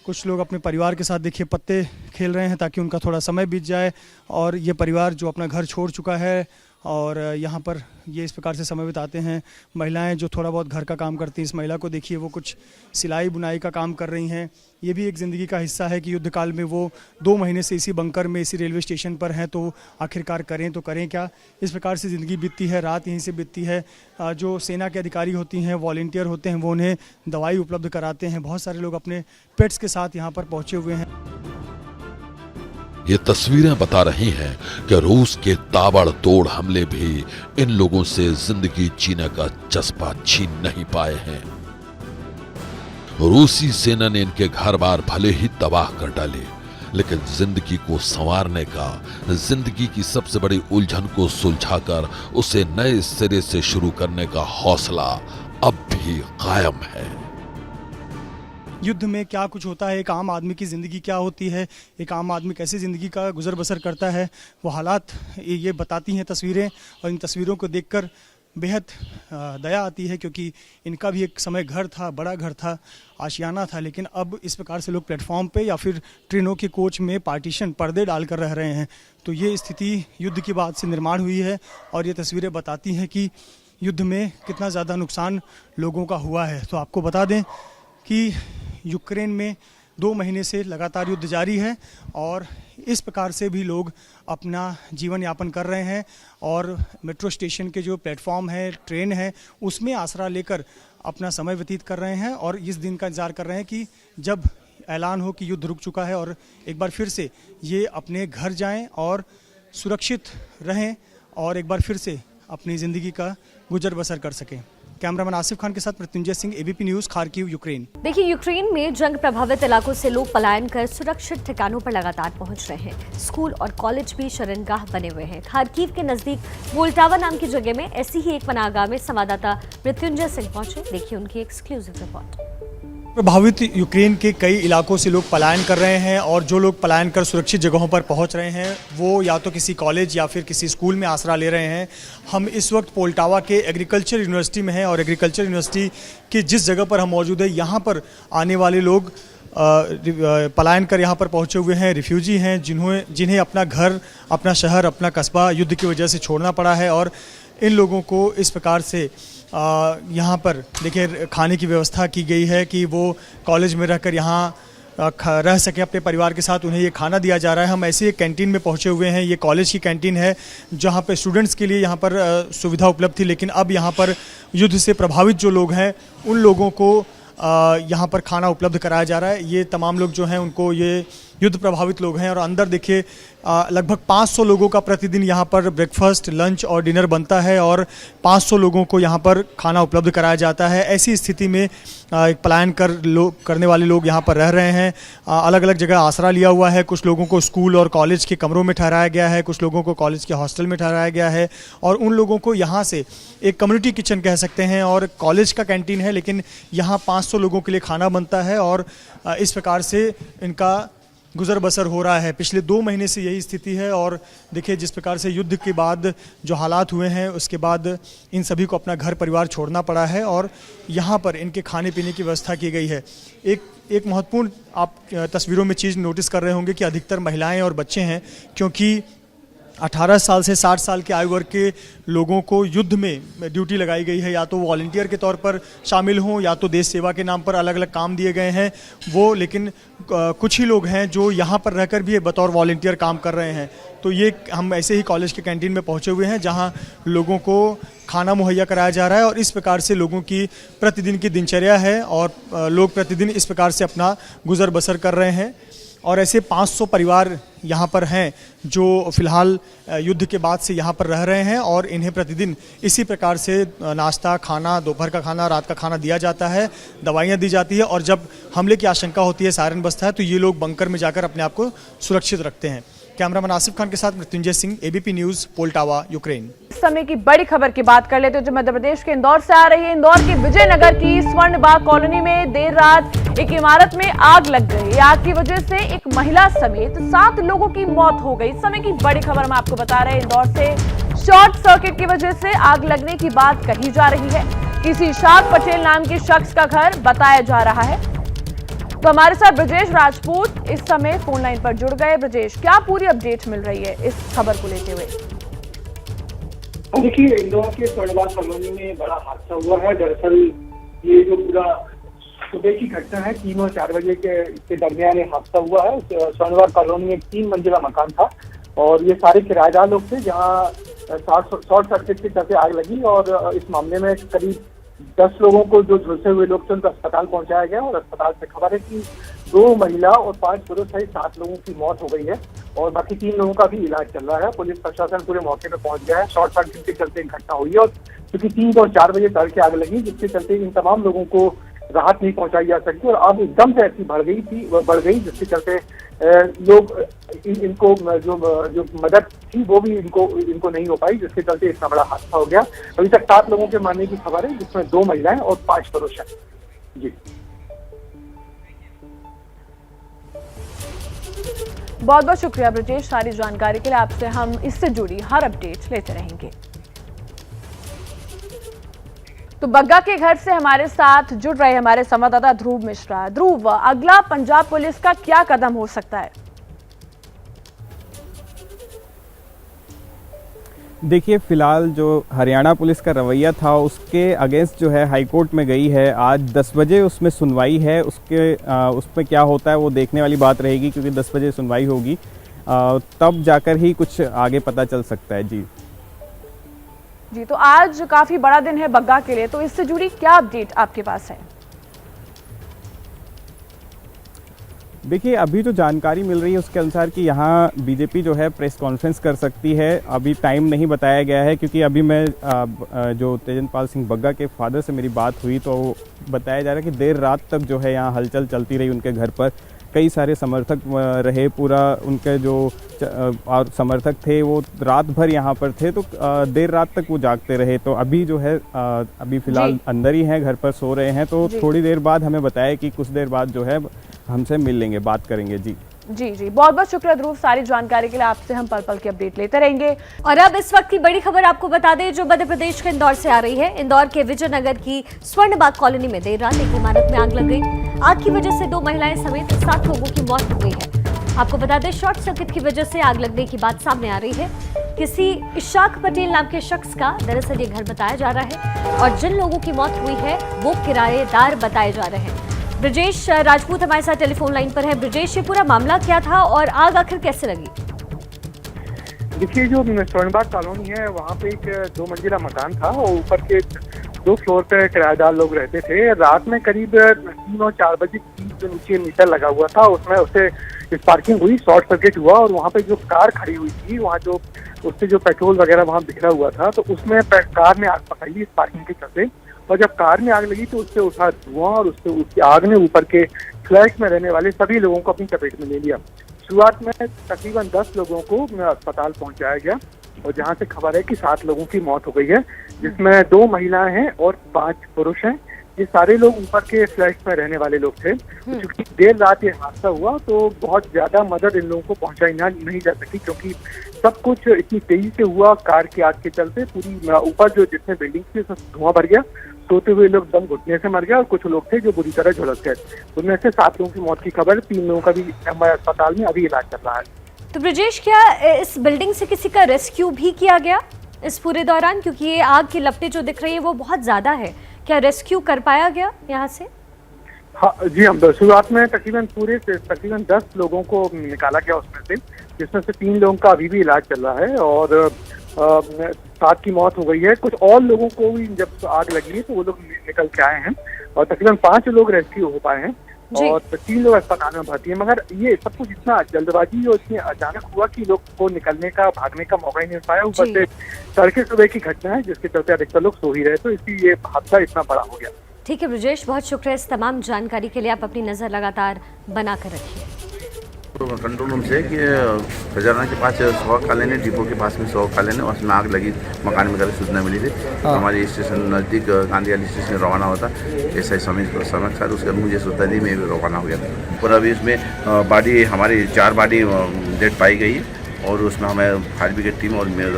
कुछ लोग अपने परिवार के साथ देखिए पत्ते खेल रहे हैं ताकि उनका थोड़ा समय बीत जाए। और ये परिवार जो अपना घर छोड़ चुका है और यहाँ पर ये इस प्रकार से समय बिताते हैं। महिलाएं जो थोड़ा बहुत घर का काम करती हैं, इस महिला को देखिए वो कुछ सिलाई बुनाई का काम कर रही हैं। ये भी एक ज़िंदगी का हिस्सा है कि युद्ध काल में वो 2 महीने से इसी बंकर में, इसी रेलवे स्टेशन पर हैं, तो आखिरकार करें तो करें क्या। इस प्रकार से ज़िंदगी बीतती है, रात यहीं से बीतती है। जो सेना के अधिकारी होती हैं, वॉलंटियर होते हैं, वो उन्हें दवाई उपलब्ध कराते हैं। बहुत सारे लोग अपने पेट्स के साथ यहाँ पर पहुँचे हुए हैं। ये तस्वीरें बता रही हैं कि रूस के ताबड़तोड़ हमले भी इन लोगों से जिंदगी जीने का जज्बा छीन नहीं पाए हैं। रूसी सेना ने इनके घर बार भले ही तबाह कर डाले, लेकिन जिंदगी को संवारने का, जिंदगी की सबसे बड़ी उलझन को सुलझाकर उसे नए सिरे से शुरू करने का हौसला अब भी कायम है। युद्ध में क्या कुछ होता है, एक आम आदमी की ज़िंदगी क्या होती है, एक आम आदमी कैसे ज़िंदगी का गुजर बसर करता है, वो हालात ये बताती हैं तस्वीरें। और इन तस्वीरों को देखकर बेहद दया आती है, क्योंकि इनका भी एक समय घर था, बड़ा घर था, आशियाना था। लेकिन अब इस प्रकार से लोग प्लेटफॉर्म पे या फिर ट्रेनों के कोच में पार्टीशन, पर्दे डालकर रह रहे हैं। तो ये स्थिति युद्ध के बाद से निर्माण हुई है। और ये तस्वीरें बताती हैं कि युद्ध में कितना ज़्यादा नुकसान लोगों का हुआ है। तो आपको बता दें कि यूक्रेन में 2 महीने से लगातार युद्ध जारी है और इस प्रकार से भी लोग अपना जीवन यापन कर रहे हैं और मेट्रो स्टेशन के जो प्लेटफॉर्म है, ट्रेन है, उसमें आसरा लेकर अपना समय व्यतीत कर रहे हैं और इस दिन का इंतज़ार कर रहे हैं कि जब ऐलान हो कि युद्ध रुक चुका है और एक बार फिर से ये अपने घर जाएं और सुरक्षित रहें और एक बार फिर से अपनी ज़िंदगी का गुजर बसर कर सकें। कैमरामैन आसिफ खान के साथ Mrityunjay Singh, ABP news, Kharkiv, Ukraine. देखिए, यूक्रेन में जंग प्रभावित इलाकों से लोग पलायन कर सुरक्षित ठिकानों पर लगातार पहुंच रहे हैं। स्कूल और कॉलेज भी शरणगाह बने हुए हैं। खार्किव के नजदीक वोल्टावा नाम की जगह में ऐसी ही एक पनाहगाह में संवाददाता मृत्युंजय सिंह पहुंचे। देखिए उनकी एक्सक्लूसिव रिपोर्ट। प्रभावित यूक्रेन के कई इलाकों से लोग पलायन कर रहे हैं और जो लोग पलायन कर सुरक्षित जगहों पर पहुंच रहे हैं वो या तो किसी कॉलेज या फिर किसी स्कूल में आसरा ले रहे हैं। हम इस वक्त पोल्टावा के एग्रीकल्चर यूनिवर्सिटी में हैं और एग्रीकल्चर यूनिवर्सिटी की जिस जगह पर हम मौजूद है, यहाँ पर आने वाले लोग पलायन कर यहाँ पर पहुँचे हुए हैं, रिफ्यूजी हैं जिन्हें अपना घर, अपना शहर, अपना कस्बा युद्ध की वजह से छोड़ना पड़ा है और इन लोगों को इस प्रकार से यहाँ पर देखिए खाने की व्यवस्था की गई है कि वो कॉलेज में रहकर यहाँ रह सकें अपने परिवार के साथ। उन्हें ये खाना दिया जा रहा है। हम ऐसे एक कैंटीन में पहुँचे हुए हैं। ये कॉलेज की कैंटीन है जहाँ पर स्टूडेंट्स के लिए यहाँ पर सुविधा उपलब्ध थी, लेकिन अब यहाँ पर युद्ध से प्रभावित जो लोग हैं उन लोगों को यहाँ पर खाना उपलब्ध कराया जा रहा है। ये तमाम लोग जो हैं उनको ये युद्ध प्रभावित लोग हैं और अंदर देखिए लगभग 500 लोगों का प्रतिदिन यहाँ पर ब्रेकफास्ट, लंच और डिनर बनता है और 500 लोगों को यहाँ पर खाना उपलब्ध कराया जाता है। ऐसी स्थिति में पलायन करने वाले लोग यहाँ पर रह रहे हैं। अलग अलग जगह आसरा लिया हुआ है। कुछ लोगों को स्कूल और कॉलेज के कमरों में ठहराया गया है, कुछ लोगों को कॉलेज के हॉस्टल में ठहराया गया है और उन लोगों को यहाँ से एक कम्युनिटी किचन कह सकते हैं और कॉलेज का कैंटीन है, लेकिन यहाँ 500 लोगों के लिए खाना बनता है और इस प्रकार से इनका गुजर बसर हो रहा है। पिछले 2 महीने से यही स्थिति है और देखिए जिस प्रकार से युद्ध के बाद जो हालात हुए हैं उसके बाद इन सभी को अपना घर परिवार छोड़ना पड़ा है और यहाँ पर इनके खाने पीने की व्यवस्था की गई है। एक महत्वपूर्ण आप तस्वीरों में चीज़ नोटिस कर रहे होंगे कि अधिकतर महिलाएं और बच्चे हैं, क्योंकि 18 साल से 60 साल के आयु वर्ग के लोगों को युद्ध में ड्यूटी लगाई गई है, या तो वॉलंटियर के तौर पर शामिल हों या तो देश सेवा के नाम पर अलग अलग काम दिए गए हैं वो, लेकिन कुछ ही लोग हैं जो यहाँ पर रहकर भी बतौर वॉलंटियर काम कर रहे हैं। तो ये हम ऐसे ही कॉलेज के कैंटीन में पहुँचे हुए हैं जहाँ लोगों को खाना मुहैया कराया जा रहा है और इस प्रकार से लोगों की प्रतिदिन की दिनचर्या है और लोग प्रतिदिन इस प्रकार से अपना गुजर बसर कर रहे हैं। और ऐसे 500 परिवार यहाँ पर हैं जो फिलहाल युद्ध के बाद से यहाँ पर रह रहे हैं और इन्हें प्रतिदिन इसी प्रकार से नाश्ता, खाना, दोपहर का खाना, रात का खाना दिया जाता है, दवाइयाँ दी जाती है और जब हमले की आशंका होती है, सायरन बजता है, तो ये लोग बंकर में जाकर अपने आप को सुरक्षित रखते हैं। कैमरामैन आसिफ खान के साथ Mrityunjay Singh, ABP news, Poltava, Ukraine. इस समय की बड़ी खबर की बात कर लेते हैं जो मध्य प्रदेश के इंदौर से आ रही है। इंदौर के विजयनगर की स्वर्णबाग कॉलोनी में देर रात एक इमारत में आग लग गई। आग की वजह से एक महिला समेत 7 लोगों की मौत हो गई। इस समय की बड़ी खबर हम आपको बता रहे हैं। इंदौर से शॉर्ट सर्किट की वजह से आग लगने की बात कही जा रही है। किसी शाद पटेल नाम के शख्स का घर बताया जा रहा है। तो हमारे साथ ब्रजेश राजपूत इस समय फोन लाइन पर जुड़ गए। ब्रजेश, क्या पूरी अपडेट मिल रही है इस खबर को लेते हुए? देखिए, इंदौर के स्वर्णबाग कॉलोनी में बड़ा हादसा हुआ है। दरअसल ये जो पूरा सुबह की घटना है, 3 और 4 बजे के दरमियान ये हादसा हुआ है। स्वर्णबाग कॉलोनी में एक 3 मंजिला मकान था और ये सारे किराएदार लोग थे, जहाँ शॉर्ट सर्किट के चलते आग लगी और इस मामले में करीब 10 लोगों को, जो झुलसे हुए लोग थे, उनको अस्पताल पहुंचाया गया और अस्पताल से खबर है कि 2 महिला और 5 पुरुष सहित 7 लोगों की मौत हो गई है और बाकी 3 लोगों का भी इलाज चल रहा है। पुलिस प्रशासन पूरे मौके पर पहुंच गया है। शॉर्ट सर्किट के चलते घटना हुई है और क्योंकि 3 और 4 बजे तड़के आग लगी, जिसके चलते इन तमाम लोगों को राहत नहीं पहुंचाई जा सकती और आग एकदम से ऐसी बढ़ गई जिसके चलते लोग इनको जो मदद थी वो भी इनको नहीं हो पाई, जिसके चलते इतना बड़ा हादसा हो गया। अभी तक 7 लोगों के मारने की खबर है, जिसमें 2 महिलाएं और 5 पुरुष हैं। जी, बहुत बहुत शुक्रिया ब्रजेश सारी जानकारी के लिए। आपसे हम इससे जुड़ी हर अपडेट लेते रहेंगे। तो बग्गा के घर से हमारे साथ जुड़ रहे हमारे संवाददाता ध्रुव मिश्रा। ध्रुव, अगला पंजाब पुलिस का क्या कदम हो सकता है? देखिए, फ़िलहाल जो हरियाणा पुलिस का रवैया था उसके अगेंस्ट जो है हाई कोर्ट में गई है। आज 10 बजे उसमें सुनवाई है। उसमें क्या होता है वो देखने वाली बात रहेगी, क्योंकि 10 बजे सुनवाई होगी, तब जाकर ही कुछ आगे पता चल सकता है। जी, तो आज काफ़ी बड़ा दिन है बग्गा के लिए, तो इससे जुड़ी क्या अपडेट आपके पास है? देखिए, अभी जो जानकारी मिल रही है उसके अनुसार कि यहाँ बीजेपी जो है प्रेस कॉन्फ्रेंस कर सकती है। अभी टाइम नहीं बताया गया है, क्योंकि अभी मैं जो तेजनपाल सिंह बग्गा के फादर से मेरी बात हुई तो बताया जा रहा है कि देर रात तक जो है यहाँ हलचल चलती रही उनके घर पर। कई सारे समर्थक रहे, पूरा उनके जो और समर्थक थे वो रात भर यहाँ पर थे, तो देर रात तक वो जागते रहे। तो अभी जो है अभी फ़िलहाल अंदर ही हैं, घर पर सो रहे हैं। तो थोड़ी देर बाद हमें बताया कि कुछ देर बाद जो है हमसे मिल लेंगे, बात करेंगे। जी, बहुत बहुत शुक्रिया ध्रुव, सारी जानकारी के लिए। आपसे हम पल पल की अपडेट लेते रहेंगे। और अब इस वक्त की बड़ी खबर आपको बता दें, जो मध्य प्रदेश के इंदौर से आ रही है। इंदौर के विजयनगर की स्वर्णबाग कॉलोनी में देर रात एक इमारत में आग लग गई। आग की वजह से 2 महिलाएं समेत 7 लोगों की मौत हो गई है। आपको बता दें, शॉर्ट सर्किट की वजह से आग लगने की बात सामने आ रही है। किसी इशाक पटेल नाम के शख्स का दरअसल ये घर बताया जा रहा है, और जिन लोगों की मौत हुई है वो किराएदार बताए जा रहे हैं। ब्रजेश राजपूत हमारे साथ टेलीफोन लाइन पर है। ब्रजेश, ये पूरा मामला क्या था और आग आखिर कैसे लगी? देखिए, जो स्वर्णबाग कॉलोनी है वहाँ पे एक 2 मंजिला मकान था और ऊपर के 2 फ्लोर पे किराएदार लोग रहते थे। रात में करीब 3 और 4 बजे जो नीचे मीटर लगा हुआ था उसमें उससे स्पार्किंग हुई, शॉर्ट सर्किट हुआ, और वहाँ पे जो कार खड़ी हुई थी वहाँ जो उससे जो पेट्रोल वगैरह वहाँ बिखरा हुआ था, तो उसमें कार ने आग पकड़ ली स्पार्किंग के चलते। और जब कार में आग लगी तो उससे उठा धुआं और उसकी आग ने ऊपर के फ्लैट में रहने वाले सभी लोगों को अपनी चपेट में ले लिया। शुरुआत में तकरीबन 10 लोगों को अस्पताल पहुंचाया गया, और जहां से खबर है कि 7 लोगों की मौत हो गई है, जिसमें 2 महिलाएं हैं और 5 पुरुष हैं। ये सारे लोग ऊपर के फ्लैट में रहने वाले लोग थे। क्योंकि देर रात ये हादसा हुआ तो बहुत ज्यादा मदद इन लोगों को पहुंचाई नहीं जा सकी, क्योंकि सब कुछ इतनी तेजी से हुआ कार की आग के चलते। पूरी ऊपर जो जितने बिल्डिंग थी सब धुआं भर गया। सोते हुए लोग दम घुटने से मर गया, और कुछ लोग थे जो बुरी तरह झुलस गए। उनमें से 7 लोगों की मौत की खबर, 3 लोगों का भी अस्पताल में अभी इलाज चल रहा है। तो ब्रजेश, क्या इस बिल्डिंग से किसी का रेस्क्यू भी किया गया इस पूरे दौरान? क्योंकि ये आग की लपटें जो दिख रही है वो बहुत ज्यादा है, क्या रेस्क्यू कर पाया गया यहाँ से? हाँ जी, हम शुरुआत में तकरीबन 10 लोगों को निकाला गया उसमें से, जिसमें से 3 लोगों का अभी भी इलाज चल रहा है, और 7 की मौत हो गई है। कुछ और लोगों को भी जब आग लगी है तो वो लोग निकल के आए हैं, और तकरीबन 5 लोग रेस्क्यू हो पाए हैं और 3 लोग अस्पताल में भर्ती हैं। मगर ये सब कुछ इतना जल्दबाजी और इतनी अचानक हुआ कि लोग को निकलने का, भागने का मौका ही नहीं पाया। ऊपर से तड़के सुबह की घटना है, जिसके चलते अधिकतर लोग सो ही रहे, तो इसलिए ये हादसा इतना बड़ा हो गया। ठीक है ब्रजेश, बहुत शुक्रिया इस तमाम जानकारी के लिए। आप अपनी नजर लगातार बनाकर रखिए। कंट्रोल रूम से कि खजाना के पास 100 कॉलोनी, डिपो के पास में 100 कॉलोनी, उसमें आग लगी, मकान में करके सूचना मिली थी। हमारे स्टेशन नज़दीक गांधी स्टेशन रवाना होता ऐसा समय सर उसके मुझे सूचना दी, मैं रवाना हो गया था। और अभी इसमें बॉडी हमारी 4 बॉडी डेड पाई गई, और उसमें हमें फायर ब्रिगेड टीम और मेरे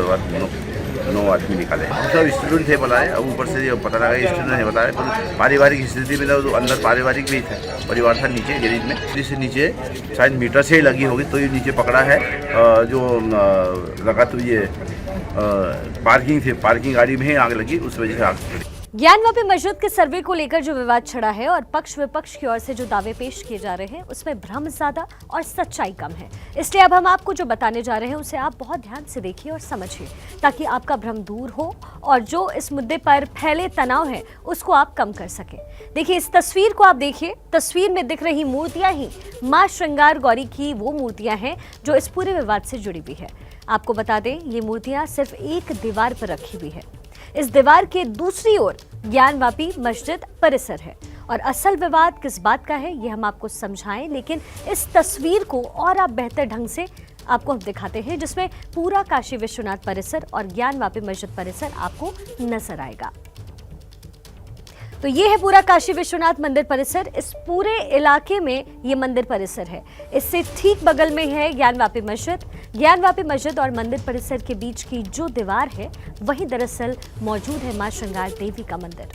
9 आदमी निकाले। हम सब स्टूडेंट थे बुलाए, अब ऊपर से ये पता लगा स्टूडेंट ने बताया, पर पारिवारिक स्थिति में तो अंदर पारिवारिक भी था, परिवार था नीचे गैरेज में, जिससे नीचे शायद मीटर से ही लगी होगी तो ये नीचे पकड़ा है। जो लगा तो ये पार्किंग थी, पार्किंग गाड़ी में ही आग लगी, उस वजह से आग लगी। ज्ञानवापी मस्जिद के सर्वे को लेकर जो विवाद छिड़ा है और पक्ष विपक्ष की ओर से जो दावे पेश किए जा रहे हैं उसमें भ्रम ज्यादा और सच्चाई कम है। इसलिए अब हम आपको जो बताने जा रहे हैं उसे आप बहुत ध्यान से देखिए और समझिए, ताकि आपका भ्रम दूर हो और जो इस मुद्दे पर फैले तनाव है उसको आप कम कर सकें। देखिए, इस तस्वीर को आप देखिए। तस्वीर में दिख रही मूर्तियां ही मां श्रृंगार गौरी की वो मूर्तियां हैं जो इस पूरे विवाद से जुड़ी हुई है। आपको बता दें, ये मूर्तियां सिर्फ एक दीवार पर रखी हुई है। इस दीवार के दूसरी ओर ज्ञानवापी मस्जिद परिसर है, और असल विवाद किस बात का है ये हम आपको समझाएं, लेकिन इस तस्वीर को और आप बेहतर ढंग से आपको हम दिखाते हैं, जिसमें पूरा काशी विश्वनाथ परिसर और ज्ञानवापी मस्जिद परिसर आपको नजर आएगा। तो ये है पूरा काशी विश्वनाथ मंदिर परिसर। इस पूरे इलाके में ये मंदिर परिसर है। इससे ठीक बगल में है ज्ञानवापी मस्जिद। ज्ञानवापी मस्जिद और मंदिर परिसर के बीच की जो दीवार है वही दरअसल मौजूद है मां श्रृंगार देवी का मंदिर।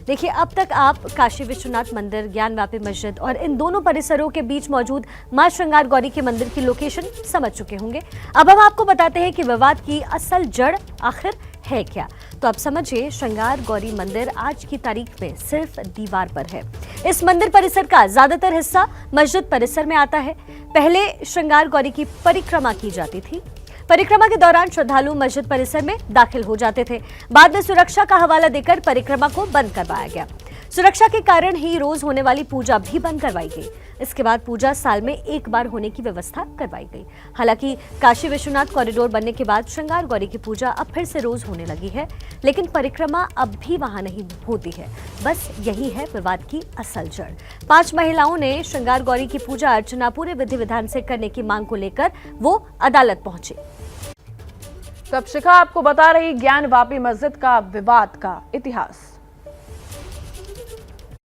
देखिए, अब तक आप काशी विश्वनाथ मंदिर, ज्ञानवापी मस्जिद और इन दोनों परिसरों के बीच मौजूद मां श्रृंगार गौरी के मंदिर की लोकेशन समझ चुके होंगे। अब हम आपको बताते हैं कि विवाद की असल जड़ आखिर है क्या। तो आप समझिए, श्रृंगार गौरी मंदिर आज की तारीख में सिर्फ दीवार पर है। इस मंदिर परिसर का ज्यादातर हिस्सा मस्जिद परिसर में आता है। पहले श्रृंगार गौरी की परिक्रमा की जाती थी। परिक्रमा के दौरान श्रद्धालु मस्जिद परिसर में दाखिल हो जाते थे। बाद में सुरक्षा का हवाला देकर परिक्रमा को बंद करवाया गया। सुरक्षा के कारण ही रोज होने वाली पूजा भी बंद करवाई गई। इसके बाद पूजा साल में एक बार होने की व्यवस्था करवाई गई। हालांकि काशी विश्वनाथ कॉरिडोर बनने के बाद श्रृंगार गौरी की पूजा अब फिर से रोज होने लगी है, लेकिन परिक्रमा अब भी वहां नहीं होती है। बस यही है विवाद की असल जड़। 5 महिलाओं ने श्रृंगार गौरी की पूजा अर्चना पूरे विधि विधान से करने की मांग को लेकर वो अदालत पहुंचे। तब शिखा आपको बता रही ज्ञानवापी मस्जिद का विवाद का इतिहास।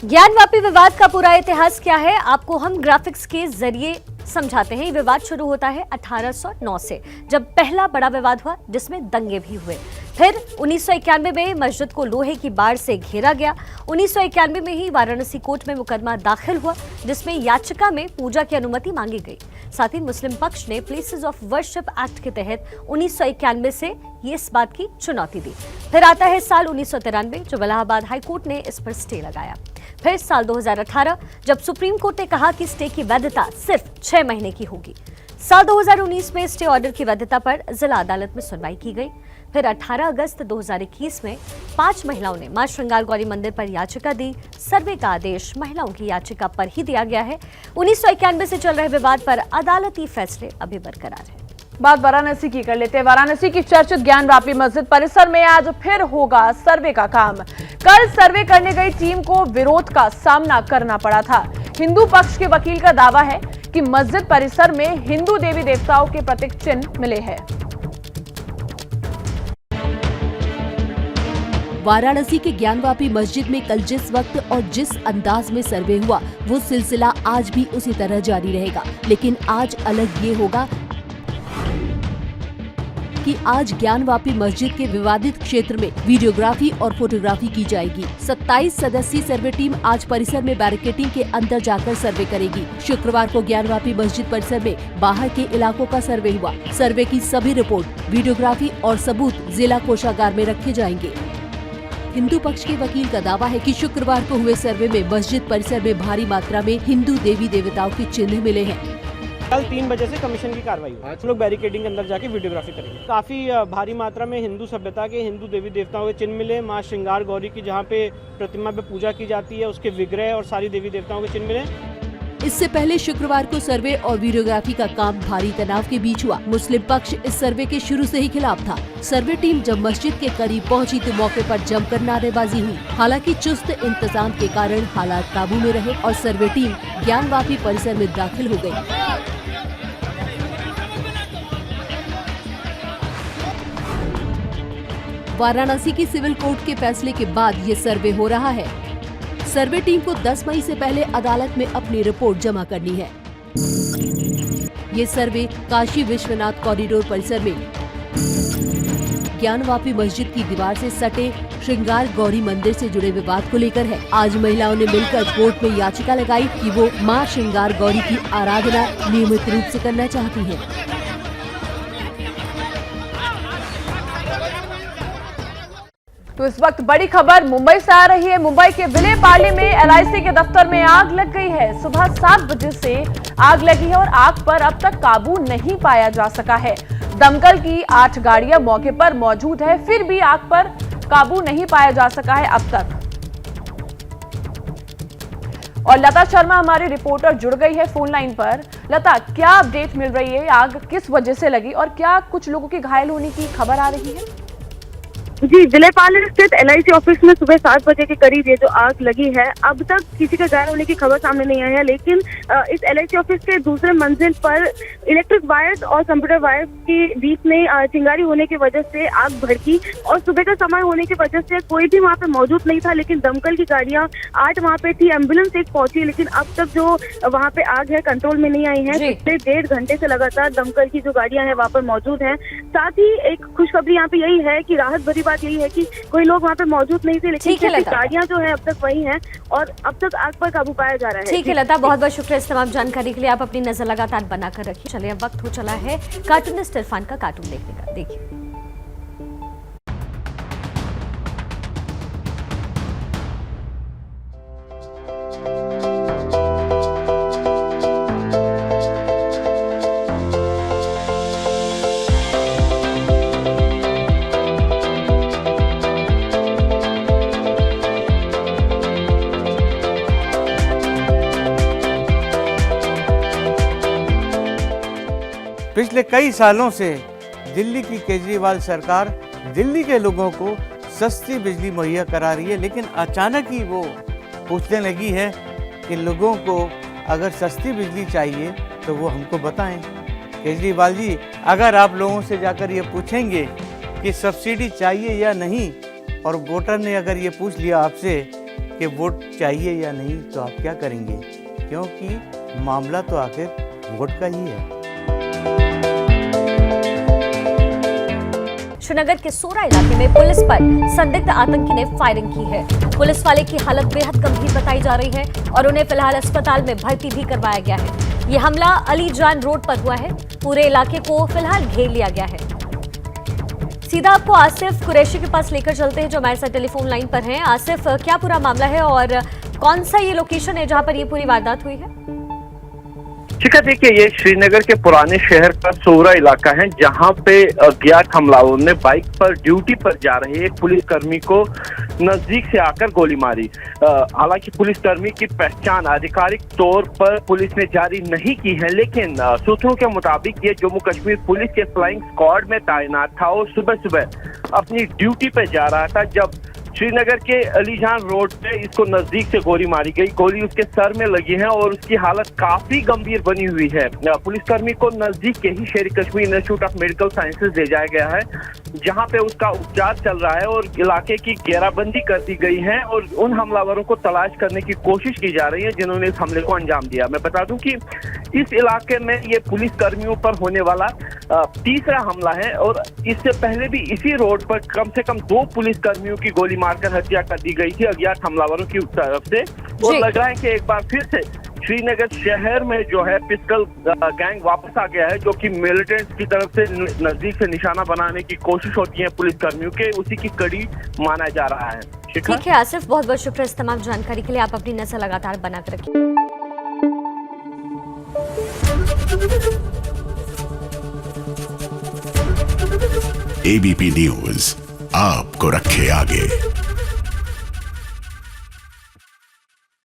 ज्ञानवापी विवाद का पूरा इतिहास क्या है, आपको हम ग्राफिक्स के जरिए समझाते हैं। ये विवाद शुरू होता है 1809 से, जब पहला बड़ा विवाद हुआ जिसमें दंगे भी हुए। फिर 1991 में मस्जिद को लोहे की बाड़ से घेरा गया। 1991 में ही वाराणसी कोर्ट में मुकदमा दाखिल हुआ, जिसमें याचिका में पूजा की अनुमति मांगी गई। साथ ही मुस्लिम पक्ष ने प्लेसेस ऑफ वर्शिप एक्ट के तहत 1991 से ये इस बात की चुनौती दी। फिर आता है साल 1993, जब इलाहाबाद हाईकोर्ट ने इस पर स्टे लगाया। फिर साल 2018, जब सुप्रीम कोर्ट ने कहा कि स्टे की वैधता सिर्फ 6 महीने की होगी। साल 2019 में स्टे ऑर्डर की वैधता पर जिला अदालत में सुनवाई की गई। फिर 18 अगस्त 2021 में 5 महिलाओं ने मां श्रृंगार गौरी मंदिर पर याचिका दी। सर्वे का आदेश महिलाओं की याचिका पर ही दिया गया है। 1991 से चल रहे विवाद पर अदालती फैसले अभी बरकरार है। बात वाराणसी की कर लेते हैं। वाराणसी की चर्चित ज्ञानवापी मस्जिद परिसर में आज फिर होगा सर्वे का काम। कल सर्वे करने गई टीम को विरोध का सामना करना पड़ा था। हिंदू पक्ष के वकील का दावा है कि मस्जिद परिसर में हिंदू देवी देवताओं के प्रतीक चिन्ह मिले हैं। वाराणसी के ज्ञानवापी मस्जिद में कल जिस वक्त और जिस अंदाज में सर्वे हुआ, वो सिलसिला आज भी उसी तरह जारी रहेगा। लेकिन आज अलग ये होगा कि आज ज्ञानवापी मस्जिद के विवादित क्षेत्र में वीडियोग्राफी और फोटोग्राफी की जाएगी। 27 सदस्यीय सर्वे टीम आज परिसर में बैरिकेडिंग के अंदर जाकर सर्वे करेगी। शुक्रवार को ज्ञानवापी मस्जिद परिसर में बाहर के इलाकों का सर्वे हुआ। सर्वे की सभी रिपोर्ट, वीडियोग्राफी और सबूत जिला कोषागार में रखे जाएंगे। हिंदू पक्ष के वकील का दावा है कि शुक्रवार को हुए सर्वे में मस्जिद परिसर में भारी मात्रा में हिंदू देवी देवताओं के चिन्ह मिले हैं। कल 3 बजे से कमीशन की कार्रवाई हुई। हम लोग बैरिकेडिंग अंदर जाके वीडियोग्राफी करेंगे। काफी भारी मात्रा में हिंदू सभ्यता के, हिंदू देवी देवताओं के चिन्ह मिले। मां श्रृंगार गौरी की जहां पे प्रतिमा पे पूजा की जाती है, उसके विग्रह और सारी देवी देवताओं के चिन्ह मिले। इससे पहले शुक्रवार को सर्वे और वीडियोग्राफी का काम भारी तनाव के बीच हुआ। मुस्लिम पक्ष इस सर्वे के शुरू से ही खिलाफ था। सर्वे टीम जब मस्जिद के करीब पहुंची तो मौके पर जमकर नारेबाजी हुई। हालांकि चुस्त इंतजाम के कारण हालात काबू में रहे और सर्वे टीम ज्ञानवापी परिसर में दाखिल हो गयी। वाराणसी की सिविल कोर्ट के फैसले के बाद ये सर्वे हो रहा है। सर्वे टीम को 10 मई से पहले अदालत में अपनी रिपोर्ट जमा करनी है। ये सर्वे काशी विश्वनाथ कॉरिडोर परिसर में ज्ञानवापी मस्जिद की दीवार से सटे श्रृंगार गौरी मंदिर से जुड़े विवाद को लेकर है। आज महिलाओं ने मिलकर कोर्ट में याचिका लगाई कि वो मां श्रृंगार गौरी की आराधना नियमित रूप से करना चाहती हैं। तो इस वक्त बड़ी खबर मुंबई से आ रही है। मुंबई के विले पार्ले में LIC के दफ्तर में आग लग गई है। सुबह 7 बजे से आग लगी है और आग पर अब तक काबू नहीं पाया जा सका है। दमकल की 8 गाड़ियां मौके पर मौजूद है, फिर भी आग पर काबू नहीं पाया जा सका है अब तक। और लता शर्मा हमारी रिपोर्टर जुड़ गई है फोन लाइन पर। लता, क्या अपडेट मिल रही है? आग किस वजह से लगी और क्या कुछ लोगों के घायल होने की खबर आ रही है? जी, विले पार्ले स्थित LIC ऑफिस में सुबह 7 बजे के करीब ये जो आग लगी है, अब तक किसी का घायल होने की खबर सामने नहीं आई है। लेकिन इस LIC ऑफिस के दूसरे मंजिल पर इलेक्ट्रिक वायर्स और कंप्यूटर वायर्स के बीच में चिंगारी होने की वजह से आग भड़की और सुबह का समय होने की वजह से कोई भी वहाँ पे मौजूद नहीं था। लेकिन दमकल की गाड़ियाँ 8 वहाँ पे थी, एम्बुलेंस एक पहुंची, लेकिन अब तक जो वहाँ पे आग है कंट्रोल में नहीं आई है। पिछले 1.5 घंटे से लगातार दमकल की जो गाड़ियाँ हैं वहाँ पर मौजूद है। साथ ही एक खुशखबरी यहाँ पे यही है कि राहत भरी बात यही है कि कोई लोग वहाँ पे मौजूद नहीं थे, लेकिन ठीक है लता। गाड़ियाँ जो है अब तक वही हैं और अब तक आग पर काबू पाया जा रहा है। ठीक है लता, बहुत बहुत शुक्रिया इस तमाम जानकारी के लिए। आप अपनी नजर लगातार बनाकर रखिए। चलिए अब वक्त हो चला है कार्टूनिस्ट इरफान का कार्टून देखने का। देखिए। पिछले कई सालों से दिल्ली की केजरीवाल सरकार दिल्ली के लोगों को सस्ती बिजली मुहैया करा रही है, लेकिन अचानक ही वो पूछने लगी है कि लोगों को अगर सस्ती बिजली चाहिए तो वो हमको बताएं। केजरीवाल जी, अगर आप लोगों से जाकर ये पूछेंगे कि सब्सिडी चाहिए या नहीं, और वोटर ने अगर ये पूछ लिया आपसे कि वोट चाहिए या नहीं, तो आप क्या करेंगे? क्योंकि मामला तो आखिर वोट का ही है। श्रीनगर के सोरा इलाके में पुलिस पर संदिग्ध आतंकी ने फायरिंग की है। पुलिस वाले की हालत बेहद गंभीर बताई जा रही है और उन्हें फिलहाल अस्पताल में भर्ती भी करवाया गया है। ये हमला अली जान रोड पर हुआ है। पूरे इलाके को फिलहाल घेर लिया गया है। सीधा आपको आसिफ कुरैशी के पास लेकर चलते हैं जो हमारे साथ टेलीफोन लाइन पर हैं। आसिफ, क्या पूरा मामला है और कौन सा ये लोकेशन है जहां पर ये पूरी वारदात हुई है? ठीक है, देखिए ये श्रीनगर के पुराने शहर का सोरा इलाका है जहां पे अज्ञात हमलावरों ने बाइक पर ड्यूटी पर जा रहे एक पुलिसकर्मी को नजदीक से आकर गोली मारी। हालांकि पुलिसकर्मी की पहचान आधिकारिक तौर पर पुलिस ने जारी नहीं की है, लेकिन सूत्रों के मुताबिक ये जम्मू कश्मीर पुलिस के फ्लाइंग स्क्वाड में तैनात था और सुबह सुबह अपनी ड्यूटी पे जा रहा था जब श्रीनगर के अलीजान रोड पे इसको नजदीक से गोली मारी गई। गोली उसके सर में लगी है और उसकी हालत काफी गंभीर बनी हुई है। पुलिसकर्मी को नजदीक के ही शेर Kashmir institute of medical sciences ले जाया गया है जहां पे उसका उपचार चल रहा है और इलाके की घेराबंदी कर दी गई है और उन हमलावरों को तलाश करने की कोशिश की जा रही है जिन्होंने इस हमले को अंजाम दिया। मैं बता दूं कि इस इलाके में ये पुलिसकर्मियों पर होने वाला तीसरा हमला है और इससे पहले भी इसी रोड पर कम से कम 2 पुलिसकर्मियों की गोली मारकर हत्या कर दी गई थी अज्ञात हमलावरों की तरफ से। और लग रहा है कि एक बार फिर से श्रीनगर शहर में जो है पिस्टल गैंग वापस आ गया है, जो कि मिलिटेंट्स की तरफ से नजदीक से निशाना बनाने की कोशिश होती है पुलिसकर्मियों के, उसी की कड़ी माना जा रहा है। ठीक है आसिफ, बहुत बहुत शुक्रिया इस तमाम जानकारी के लिए। आप अपनी नजर लगातार बनाकर रखिए। एबीपी न्यूज आपको रखे आगे।